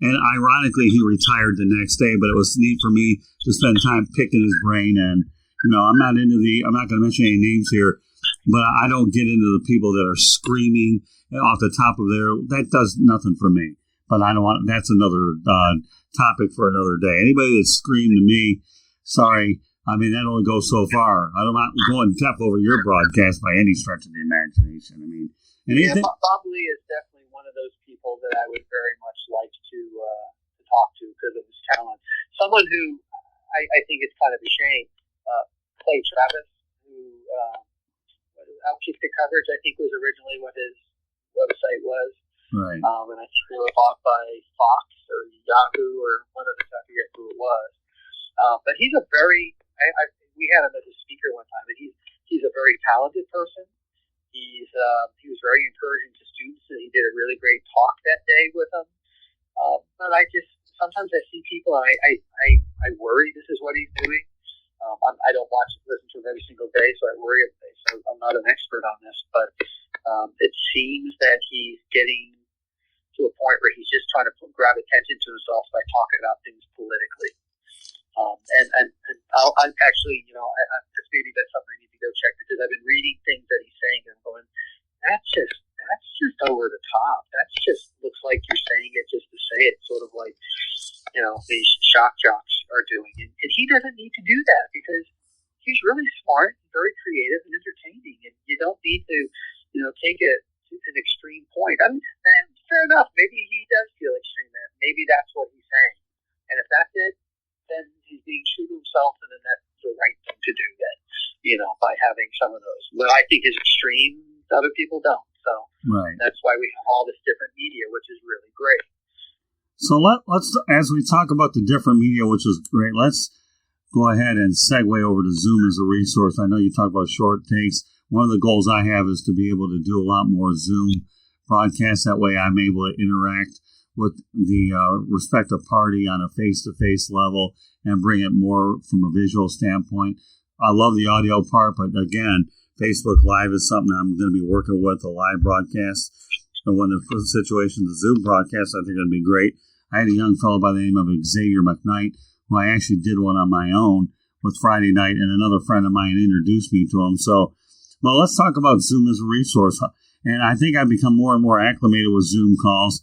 and ironically, he retired the next day, but it was neat for me to spend time picking his brain. And, I'm not going to mention any names here, but I don't get into the people that are screaming off the top of that does nothing for me. But that's another topic for another day. Anybody that screamed to me, sorry, I mean, that only goes so far. I'm not going deaf over your broadcast by any stretch of the imagination. I mean, anything. Yeah, Bob Lee is definitely one of those people that I would very much like to talk to because of his talent. Someone who I think it's kind of a shame, Clay Travis, who Outkick the Coverage, I think was originally what his website was. Right. And I think they were bought by Fox or Yahoo or one of the, I forget who it was. But he's a very, we had him as a speaker one time, and he's a very talented person. He was very encouraging to students, and he did a really great talk that day with them. But sometimes I see people, and I worry this is what he's doing. I don't listen to him every single day, so I worry. So I'm not an expert on this, but it seems that he's getting to a point where he's just trying to grab attention to himself by talking about things politically. And I'll actually, maybe that's something I need to go check because I've been reading things that he's saying and I'm going, that's just over the top. That just looks like you're saying it just to say it, sort of like, these shock jocks are doing. And he doesn't need to do that because he's really smart, very creative, and entertaining. And you don't need to, take it to an extreme point. I mean, fair enough. Maybe he does feel extreme. Maybe that's what he's saying. And if that's it, then he's being true to himself, and then that's the right thing to do then, by having some of those. But I think is extreme, other people don't. So That's why we have all this different media, which is really great. So let's, as we talk about the different media, which is great, let's go ahead and segue over to Zoom as a resource. I know you talk about short takes. One of the goals I have is to be able to do a lot more Zoom broadcasts. That way I'm able to interact with the respective party on a face-to-face level and bring it more from a visual standpoint. I love the audio part, but again, Facebook Live is something I'm going to be working with, a live broadcast. And when the situation, the Zoom broadcast, I think it'd be great. I had a young fellow by the name of Xavier McKnight, who I actually did one on my own with Friday night, and another friend of mine introduced me to him. So, well, let's talk about Zoom as a resource. And I think I've become more and more acclimated with Zoom calls.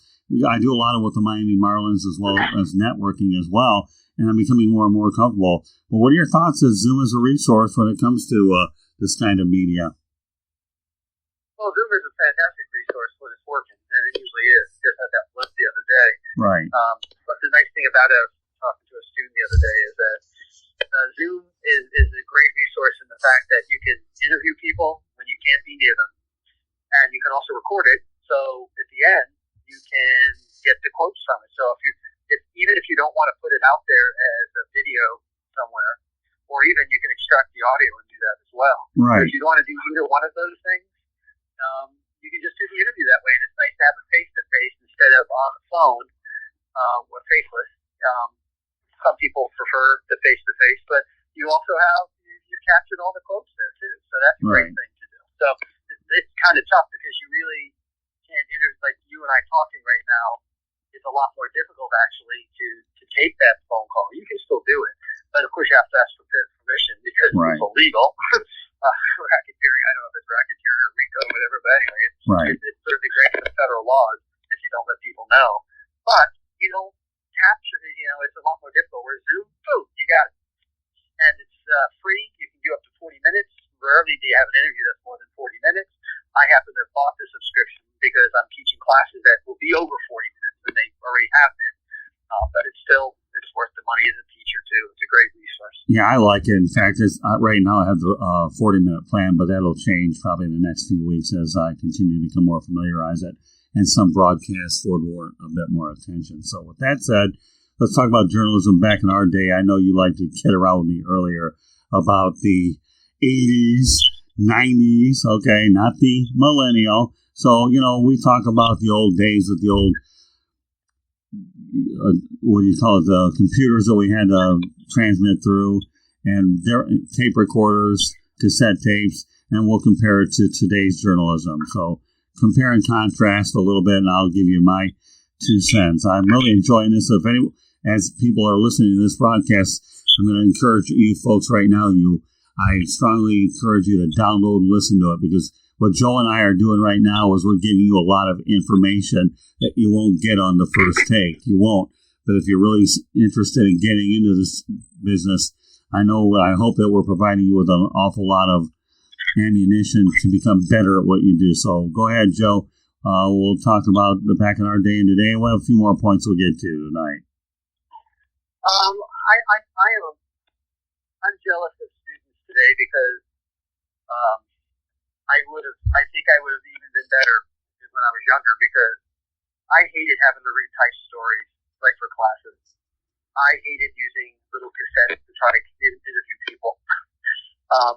I do a lot of with the Miami Marlins as well as networking as well, and I'm becoming more and more comfortable. But what are your thoughts as Zoom as a resource when it comes to this kind of media? Well, Zoom is a fantastic resource when it's working, and it usually is. Just had that flip the other day. Right. But the nice thing about it, I was talking to a student the other day, is that Zoom is a great resource in the fact that you can interview people when you can't be near them, and you can also record it. So at the end, you can get the quotes from it. So even if you don't want to put it out there as a video somewhere, or even you can extract the audio and do that as well. Right. So if you want to do either one of those things, you can just do the interview that way. And it's nice to have a face-to-face instead of on the phone or faceless. Some people prefer the face-to-face, but you also you've captured all the quotes there too. So that's a great thing to do. So it's kind of tough because you really can't like you and I talking right now is a lot more difficult actually to take that phone call. You can still do it, but of course you have to ask for permission because it's illegal. Racketeering, I don't know if it's racketeering or RICO or whatever, but anyway, it's certainly breaking the federal laws if you don't let people know. But capture, it's a lot more difficult. Where Zoom, boom, you got it, and it's free. You can do up to 40 minutes. Rarely do you have an interview that's more than 40 minutes. I happen to have bought the subscription because I'm teaching classes that will be over 40 minutes, and they already have been. But it's worth the money as a teacher too. It's a great resource. Yeah, I like it. In fact, right now I have the 40-minute plan, but that'll change probably in the next few weeks as I continue to become more familiarized with it. And some broadcasts would warrant a bit more attention. So with that said, let's talk about journalism back in our day. I know you liked to kid around with me earlier about the 80s 90s, okay, not the millennial. So, we talk about the old days with the old, what do you call it, the computers that we had to transmit through, and their tape recorders, cassette tapes, and we'll compare it to today's journalism. So compare and contrast a little bit, and I'll give you my 2 cents. I'm really enjoying this. As people are listening to this broadcast, I'm going to encourage you folks right now. I strongly encourage you to download and listen to it, because what Joe and I are doing right now is we're giving you a lot of information that you won't get on the first take. You won't. But if you're really interested in getting into this business, I hope that we're providing you with an awful lot of ammunition to become better at what you do. So go ahead, Joe. We'll talk about the back in our day and today. We'll have a few more points we'll get to tonight. I'm jealous of students today because I think I would have even been better when I was younger, because I hated having to read type stories like for classes. I hated using little cassettes to try to interview people.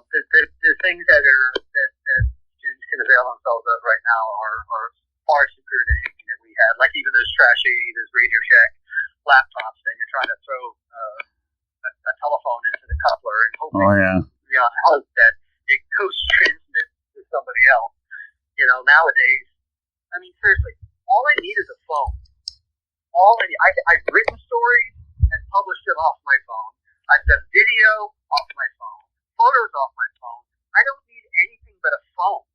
The things that students can avail themselves of right now are far superior to anything that we had. Like even those trashy, those Radio Shack laptops that you're trying to throw a telephone into the coupler and hoping hope that it goes transmit to somebody else. Nowadays, I mean, seriously, all I need is a phone. I've written stories and published them off my phone. I've done video off my phone, photos off my phone. I don't need anything but a phone.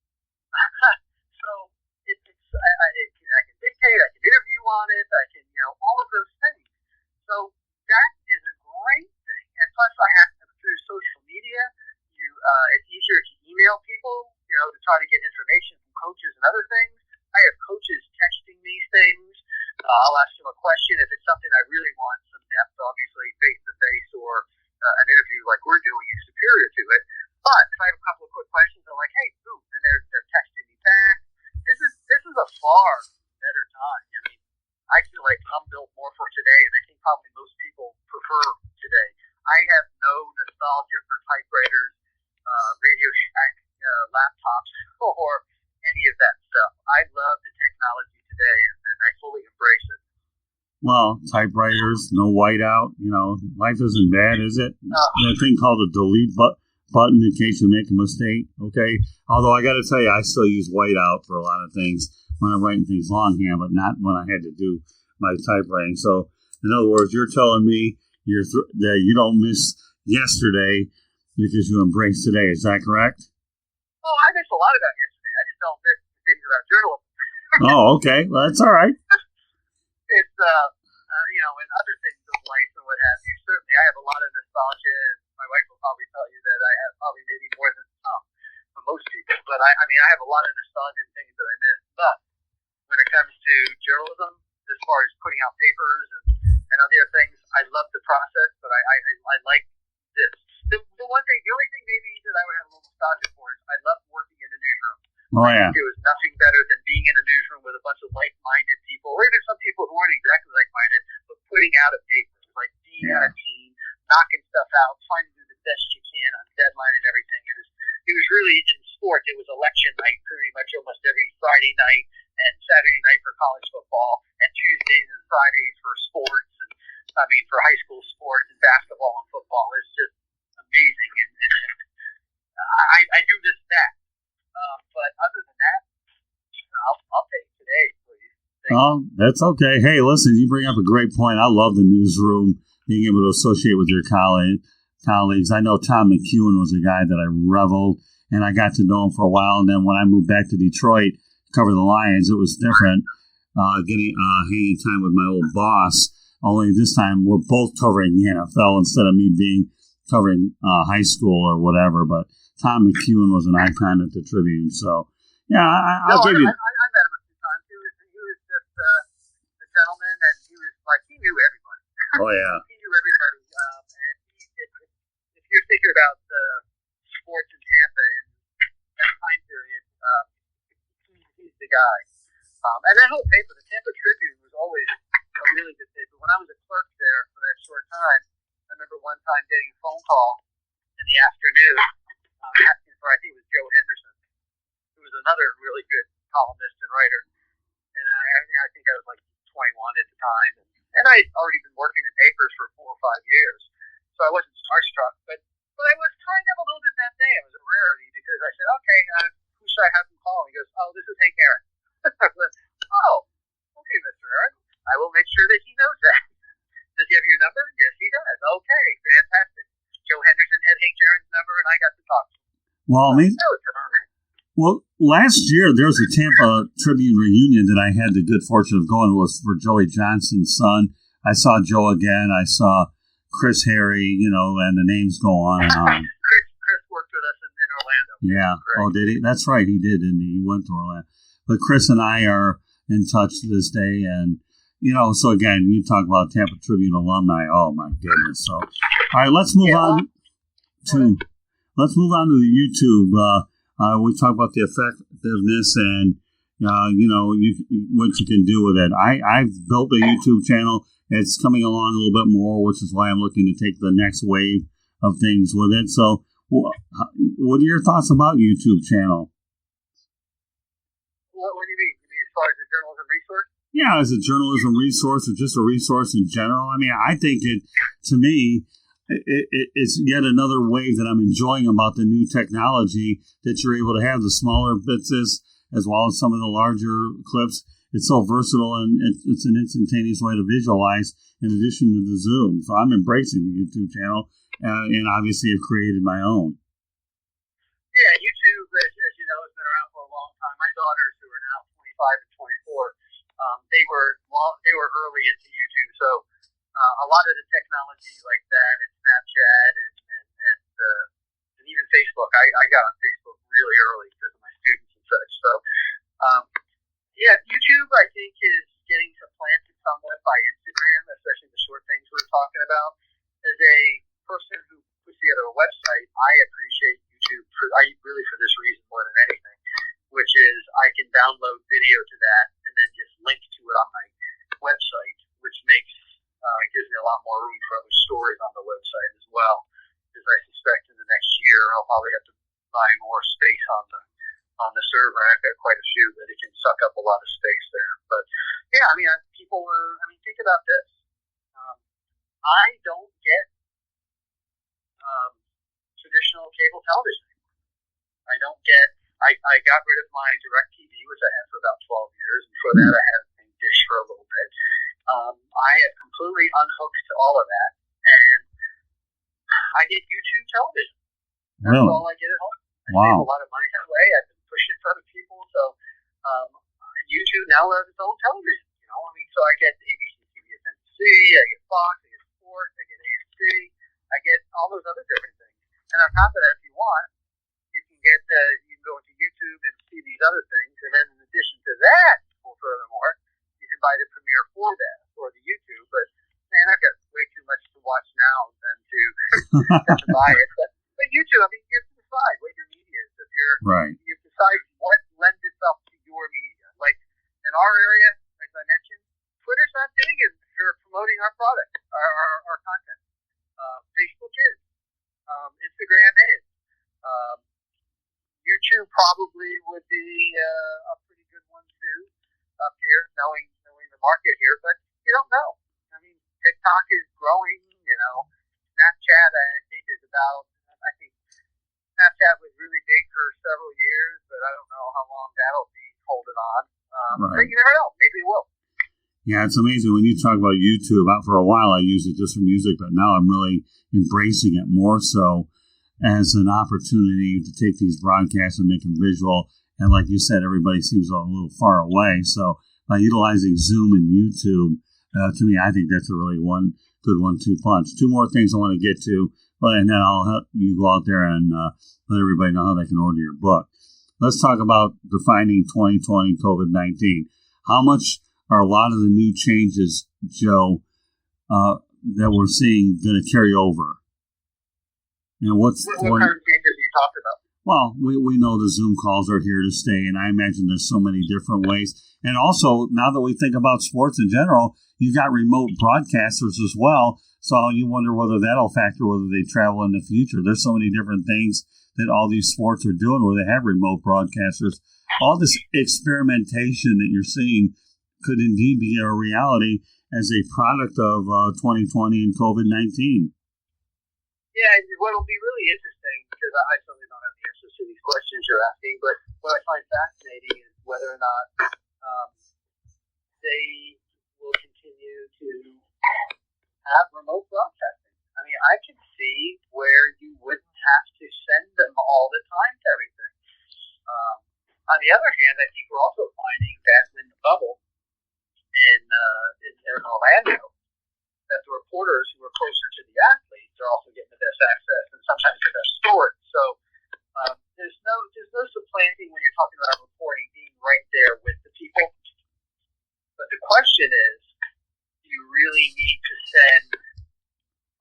So I can dictate, I can interview on it, I can, all of those things. So that is a great thing. And plus, through social media, it's easier to email people, to try to get information from coaches and other things. I have coaches texting me things. I'll ask them a question if it's something I really want some depth. Obviously, face-to-face or an interview like we're doing is superior to it. But if I have a couple of quick questions, I'm like, hey, boom, and they're texting me back. This is a far better time. I mean, I feel like I'm built more for today, and I think probably most people prefer today. I have no nostalgia for typewriters, Radio Shack laptops, or any of that stuff. I love the technology today, and I fully embrace it. Well, typewriters, no whiteout, life isn't bad, is it? That thing called a delete button in case you make a mistake, okay? Although I got to tell you, I still use whiteout for a lot of things when I'm writing things longhand, but not when I had to do my typewriting. So, in other words, you're telling me that you don't miss yesterday because you embrace today. Is that correct? Oh, I miss a lot about yesterday. I just don't miss things about journalism. Oh, okay. Well, that's all right. It's, and other things of life and what have you. Certainly, I have a lot of nostalgia, and my wife will probably tell you that I have probably maybe more than some for most people. But I have a lot of nostalgia and things that I miss. But when it comes to journalism, as far as putting out papers and other things, I love the process, but I like this. The only thing maybe that I would have a little nostalgia for is I love working in the newsroom. Oh, yeah. There was nothing better than being in a newsroom with a bunch of like-minded people, or even some people who weren't exactly like-minded, but putting out a paper, like being on a team, knocking stuff out, trying to do the best you can on deadline and everything. It was really, in sport, it was election night pretty much almost every Friday night, and Saturday night for college football, and Tuesdays and Fridays for sports, and for high school sports and basketball and football. It's just amazing, and I do miss that. But other than that, I'll take it today, please. Oh, that's okay. Hey, listen, you bring up a great point. I love the newsroom, being able to associate with your colleagues. I know Tom McEwen was a guy that I reveled, and I got to know him for a while. And then when I moved back to Detroit to cover the Lions, it was different, hanging time with my old boss. Only this time we're both covering the NFL instead of me covering high school or whatever. But Tom McEwen was an icon at the Tribune. So, yeah, I'll give you. I met him a few times. He was just a gentleman, and he knew everybody. Oh, yeah. He knew everybody. And if you're thinking about sports in Tampa in that time period, he's the guy. And that whole paper, the Tampa Tribune, was always a really good paper. When I was a clerk there for that short time, I remember one time getting a phone call in the afternoon asking if for, I think it was Joe Henderson, who was another really good columnist and writer. And I think I was like 21 at the time. And I'd already been working in papers for 4 or 5 years. So I wasn't starstruck. But I was kind of a little bit that day. It was a rarity because I said, okay, who should I have him call? He goes, oh, this is Hank Aaron. I said, oh, okay, Mr. Aaron. I will make sure that he knows that. Does he have your number? Yes, he does. Okay, fantastic. Joe Henderson had Hank Aaron's number, and I got to talk to him. Well, last year there was a Tampa Tribune reunion that I had the good fortune of going. It was for Joey Johnson's son. I saw Joe again. I saw Chris Harry, and the names go on and on. Chris worked with us in Orlando. Yeah. Oh, did he? That's right. He did, didn't he? He went to Orlando. But Chris and I are in touch to this day, and so again, you talk about Tampa Tribune alumni. Oh my goodness! So, all right, let's move on to the YouTube. We talk about the effectiveness and what you can do with it. I've built a YouTube channel. It's coming along a little bit more, which is why I'm looking to take the next wave of things with it. So, what are your thoughts about YouTube channel? What do you mean? You mean as far as a journalism resource? Yeah, as a journalism resource or just a resource in general. I mean, I think to me, it's yet another wave that I'm enjoying about the new technology that you're able to have the smaller bits as well as some of the larger clips. It's so versatile and it's an instantaneous way to visualize in addition to the Zoom. So I'm embracing the YouTube channel and obviously have created my own. Yeah, YouTube, as you know, has been around for a long time. My daughters, who are now 25 and 24, they were early into YouTube. So a lot of the technology like that and Snapchat and even Facebook, I got on Facebook really early because of my students and such. So YouTube I think is getting supplanted somewhat by Instagram, especially the short things we're talking about. As a person who puts together a website, I appreciate YouTube for this reason more than anything, which is I can download video to that and then just link to it on my website, which gives me a lot more room for other stories on the website as well. Because I suspect in the next year I'll probably have to buy more space on the server. I've got quite a few that it can suck up a lot of space there. But yeah, think about this. I don't get traditional cable television anymore. I got rid of my DirecTV, which I had for about 12 years. Before that, I had Dish for a little bit. I have completely unhooked all of that, and I get YouTube television. That's all I get at home. I save a lot of money that way. I've been pushing it for other people, so YouTube now has its own television. So I get ABC, CBS, NBC, I get Fox, I get Sports, I get AMC, I get all those other different things. And on top of that, if you want, you can go into YouTube and see these other things, and then in addition to that, furthermore, you can buy the Premiere for that, for the YouTube. But man, I've got way too much to watch now than to buy it. But YouTube, you have to decide what your media is. If you're right, you decide what lends itself to your media. Like in our area, as I mentioned, Twitter's not big for promoting our product, our content. Facebook is, Instagram is. YouTube probably would be a pretty good one too up here, knowing the market here, but you don't know. TikTok is growing. Snapchat I think Snapchat was really big for several years, but I don't know how long that'll be holding on. But you never know. Maybe it will. Yeah, it's amazing when you talk about YouTube. For a while, I used it just for music, but now I'm really embracing it more so as an opportunity to take these broadcasts and make them visual. And like you said, everybody seems a little far away. So by utilizing Zoom and YouTube, to me, I think that's a really good 1-2 punch. 2 more things I want to get to, and then I'll help you go out there and let everybody know how they can order your book. Let's talk about defining 2020 COVID-19. How much are a lot of the new changes, Joe, that we're seeing going to carry over? What kind of changes are you talking about? Well, we know the Zoom calls are here to stay, and I imagine there's so many different ways. And also, now that we think about sports in general, you've got remote broadcasters as well. So you wonder whether that'll factor whether they travel in the future. There's so many different things that all these sports are doing where they have remote broadcasters. All this experimentation that you're seeing could indeed be a reality as a product of 2020 and COVID-19. Yeah, what'll be really interesting, because I certainly don't have the answers to these questions you're asking, but what I find fascinating is whether or not they will continue to have remote broadcasting. I mean, I can see where you wouldn't have to send them all the time to everything. On the other hand, I think we're also finding that in the bubble in Orlando, that the reporters who are closer to the athletes are also getting the best access and sometimes the best stories. So there's no supplanting when you're talking about reporting being right there with the people. But the question is, do you really need to send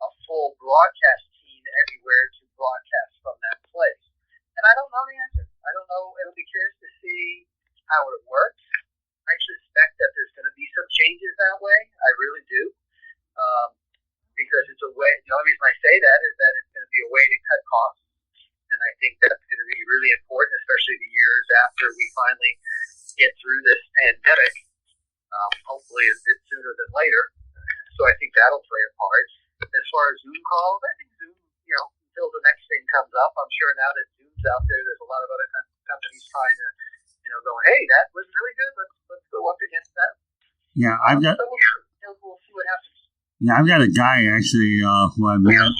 a full broadcast team everywhere to broadcast from that place? And I don't know the answer. I don't know. It'll be curious to see how it works. I suspect that there's going to be some changes that way. I really do. Because it's a way, the only reason I say that is that it's going to be a way to cut costs. And I think that's going to be really important, especially the years after we finally get through this pandemic. Hopefully it's sooner than later. So I think that'll play a part. As far as Zoom calls, I think Zoom, until the next thing comes up, I'm sure now that Zoom's out there's a lot of other companies trying to, going, hey, that was really good. Let's go up against that. Yeah, I've got. So we'll see what happens. Yeah, I've got a guy actually who I met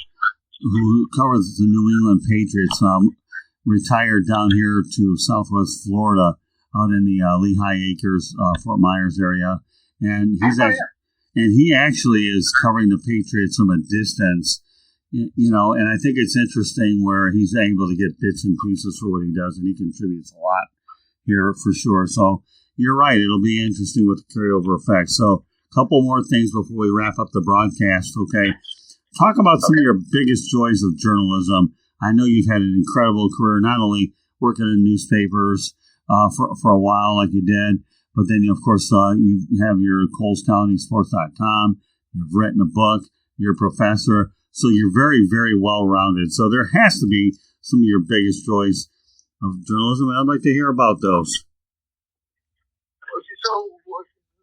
who covers the New England Patriots. Retired down here to Southwest Florida, out in the Lehigh Acres, Fort Myers area, and he actually is covering the Patriots from a distance. And I think it's interesting where he's able to get bits and pieces for what he does, and he contributes a lot here for sure. So you're right; it'll be interesting with the carryover effect. So. Couple more things before we wrap up the broadcast, okay? Talk about some of your biggest joys of journalism. I know you've had an incredible career, not only working in newspapers for a while like you did, but then, of course, you have your ColesCountySports.com. You've written a book. You're a professor. So you're very, very well-rounded. So there has to be some of your biggest joys of journalism, and I'd like to hear about those. So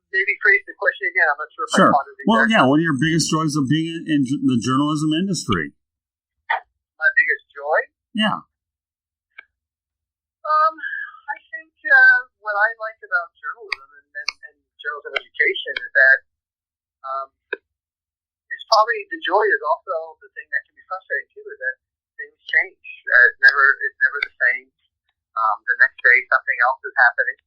maybe phrase the question again. I'm not sure if Sure. I caught it exactly. Well, yeah, what are your biggest joys of being in the journalism industry? My biggest joy? Yeah. I think what I like about journalism and journalism education is that it's probably the joy is also the thing that can be frustrating too, is that things change. It's never the same. The next day something else is happening.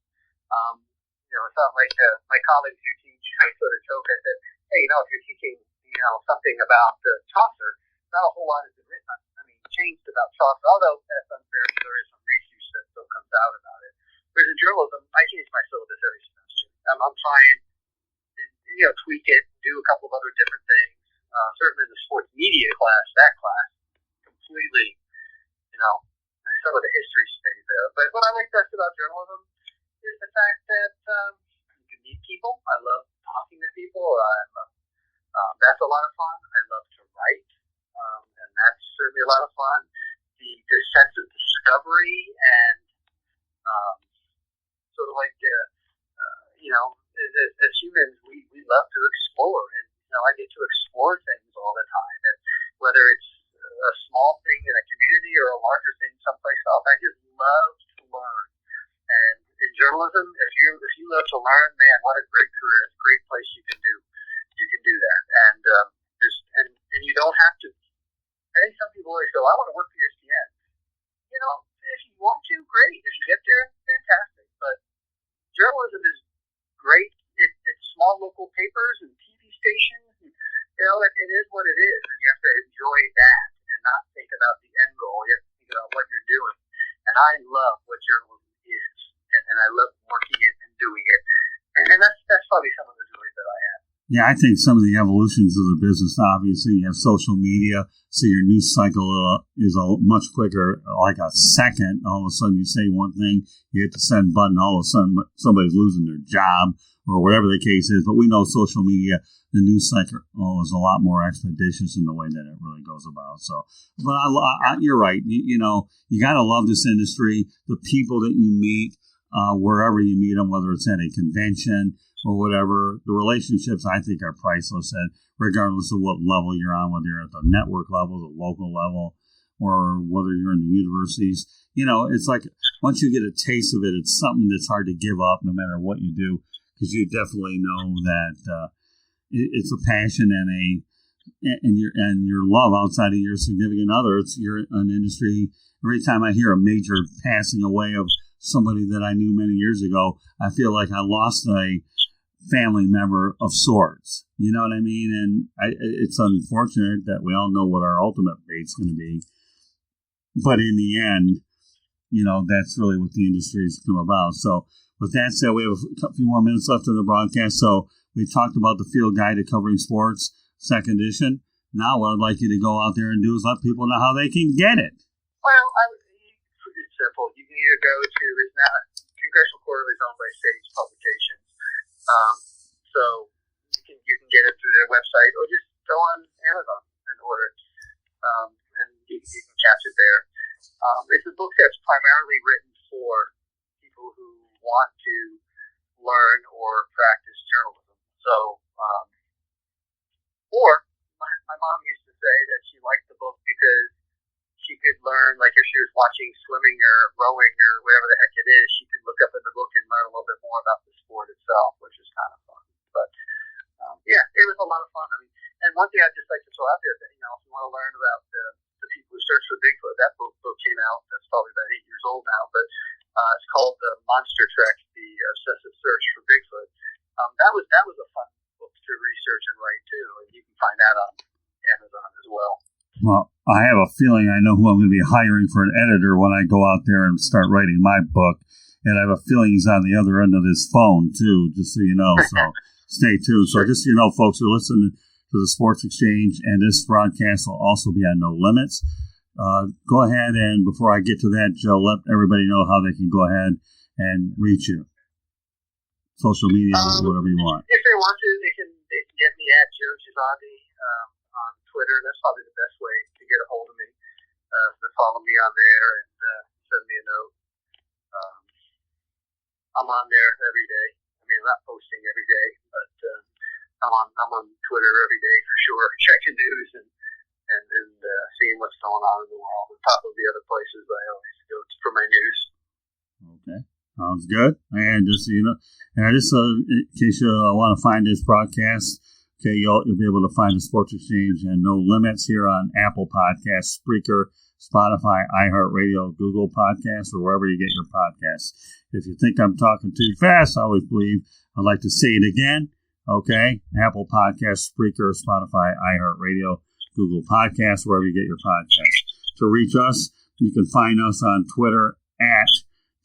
It's not like my colleagues who teach, I sort of joke, I said, hey, if you're teaching, something about the Chaucer, not a whole lot has been written on, changed about Chaucer, although that's unfair, there is some research that still comes out about it. Whereas in journalism, I change my syllabus every semester. I'm trying to, tweak it, do a couple of other different things. Certainly the sports media class, that class, completely, some of the history stays there. But what I like best about journalism is the fact that you can meet people. I love talking to people. That's a lot of fun. I love to write, and that's certainly a lot of fun. The sense of discovery and sort of like, as humans, we love to explore, and I get to explore things all the time. And whether it's a small thing in a community or a larger thing someplace else, I just love to learn. And in journalism, if you love to learn, man, what a great career! It's a great place you can do that. And and you don't have to. I think some people always go, I want to work for ESPN. If you want to, great. If you get there, fantastic. But journalism is great. It's small local papers and TV stations. And, it is what it is, and you have to enjoy that and not think about the end goal. You have to think about what you're doing. And I love what journalism is, and I love working it and doing it. And that's probably some of the joys that I have. Yeah, I think some of the evolutions of the business, obviously, you have social media, so your news cycle is much quicker, like a second. All of a sudden, you say one thing, you hit the send button, all of a sudden, somebody's losing their job or whatever the case is. But we know social media, the news cycle is a lot more expeditious in the way that it really goes about. So, but you're right. You got to love this industry, the people that you meet, wherever you meet them, whether it's at a convention or whatever. The relationships, I think, are priceless, and regardless of what level you're on, whether you're at the network level, the local level, or whether you're in the universities. It's like once you get a taste of it, it's something that's hard to give up no matter what you do, because you definitely know that it's a passion and your love outside of your significant other. You're an industry. Every time I hear a major passing away of somebody that I knew many years ago, I feel like I lost a family member of sorts. You know what I mean? And it's unfortunate that we all know what our ultimate fate's going to be. But in the end, that's really what the industry has come about. So with that said, we have a few more minutes left in the broadcast. So we talked about the Field Guide to Covering Sports, second edition. Now what I'd like you to go out there and do is let people know how they can get it. Well, it's simple. You can either go to, it's not Congressional Quarterly is owned by Sage Publications. So you can get it through their website, or just go on Amazon and order it, and you can catch it there. It's a book that's primarily written for people who want to learn or practice journalism. So, or my mom used to say that she liked the book because she could learn, like if she was watching swimming or rowing or whatever the heck it is, she could look up in the book and learn a little bit more about the sport itself, which is kind of fun. But yeah, it was a lot of fun. I mean, and one thing I'd just like to throw out there, that if you want to learn about the people who search for Bigfoot, that book came out. That's probably about 8 years old now, but it's called Monster Trek: The Obsessive Search for Bigfoot. That was a fun book to research and write too, and you can find that on Amazon as well. Well, I have a feeling I know who I'm going to be hiring for an editor when I go out there and start writing my book. And I have a feeling he's on the other end of this phone, too, just so you know. So stay tuned. So just so you know, folks, you're listening to the Sports Exchange, and this broadcast will also be on No Limits. Go ahead, and before I get to that, Joe, let everybody know how they can go ahead and reach you. Social media, whatever you want. If they want to, they can get me at Joe Gisondi on Twitter. That's probably the best way to get a hold of me. To follow me on there and send me a note. I'm on there every day. I mean, I'm not posting every day, but I'm on Twitter every day for sure, checking news and seeing what's going on in the world, on top of the other places I always go to for my news. Okay, sounds good. And just so you know, in case you want to find this broadcast, okay, you'll be able to find the Sports Exchange and No Limits here on Apple Podcasts, Spreaker, Spotify, iHeartRadio, Google Podcasts, or wherever you get your podcasts. If you think I'm talking too fast, I always believe I'd like to say it again. Okay, Apple Podcasts, Spreaker, Spotify, iHeartRadio, Google Podcasts, wherever you get your podcasts. To reach us, you can find us on Twitter at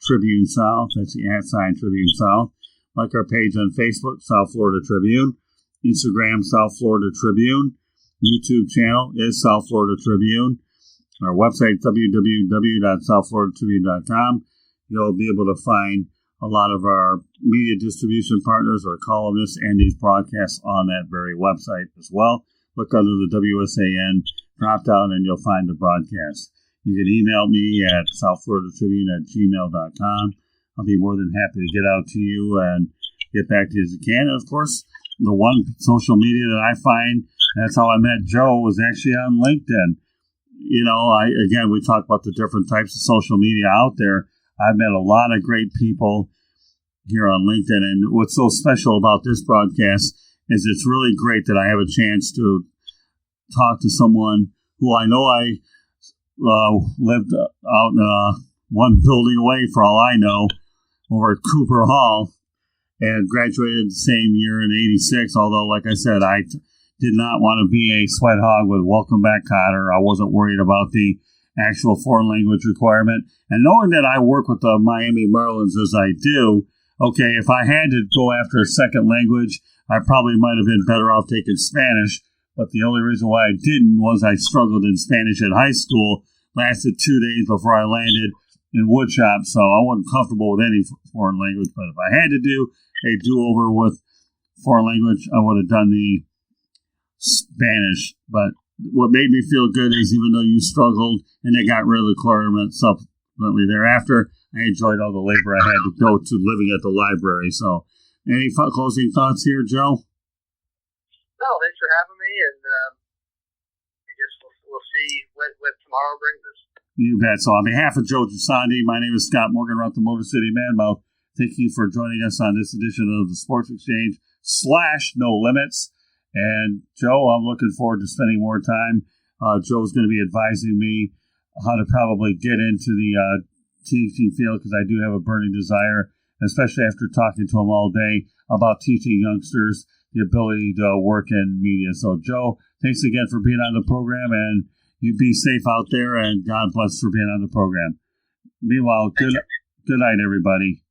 Tribune South. That's the @ Tribune South. Like our page on Facebook, South Florida Tribune. Instagram, South Florida Tribune. YouTube channel is South Florida Tribune. Our website, www.southfloridatribune.com. You'll be able to find a lot of our media distribution partners, our columnists, and these broadcasts on that very website as well. Look under the WSAN drop down and you'll find the broadcast. You can email me at southfloridatribune@gmail.com. I'll be more than happy to get out to you and get back to you as I can. And of course, the one social media that I find, that's how I met Joe, was actually on LinkedIn. We talk about the different types of social media out there. I've met a lot of great people here on LinkedIn, and what's so special about this broadcast is it's really great that I have a chance to talk to someone who I know I lived out one building away, for all I know, over at Cooper Hall, and graduated the same year in '86, although, like I said, I did not want to be a sweat hog with Welcome Back, Kotter. I wasn't worried about the actual foreign language requirement. And knowing that I work with the Miami Marlins as I do, okay, if I had to go after a second language, I probably might have been better off taking Spanish, but the only reason why I didn't was I struggled in Spanish at high school, lasted 2 days before I landed in woodshop, so I wasn't comfortable with any foreign language. But if I had to do a do-over with foreign language, I would have done the Spanish. But what made me feel good is even though you struggled and they got rid of the requirement subsequently thereafter, I enjoyed all the labor I had to go to living at the library. So any closing thoughts here, Joe? No, thanks for having me, and I guess we'll see what tomorrow brings us. You bet. So on behalf of Joe Gisondi, my name is Scott Morgan, around the Motor City Manmouth. Thank you for joining us on this edition of the Sports Exchange / No Limits. And Joe, I'm looking forward to spending more time. Joe's going to be advising me how to probably get into the teaching field, because I do have a burning desire, especially after talking to him all day about teaching youngsters the ability to work in media. So Joe, thanks again for being on the program, and you be safe out there, and God bless for being on the program. Meanwhile, good night, everybody.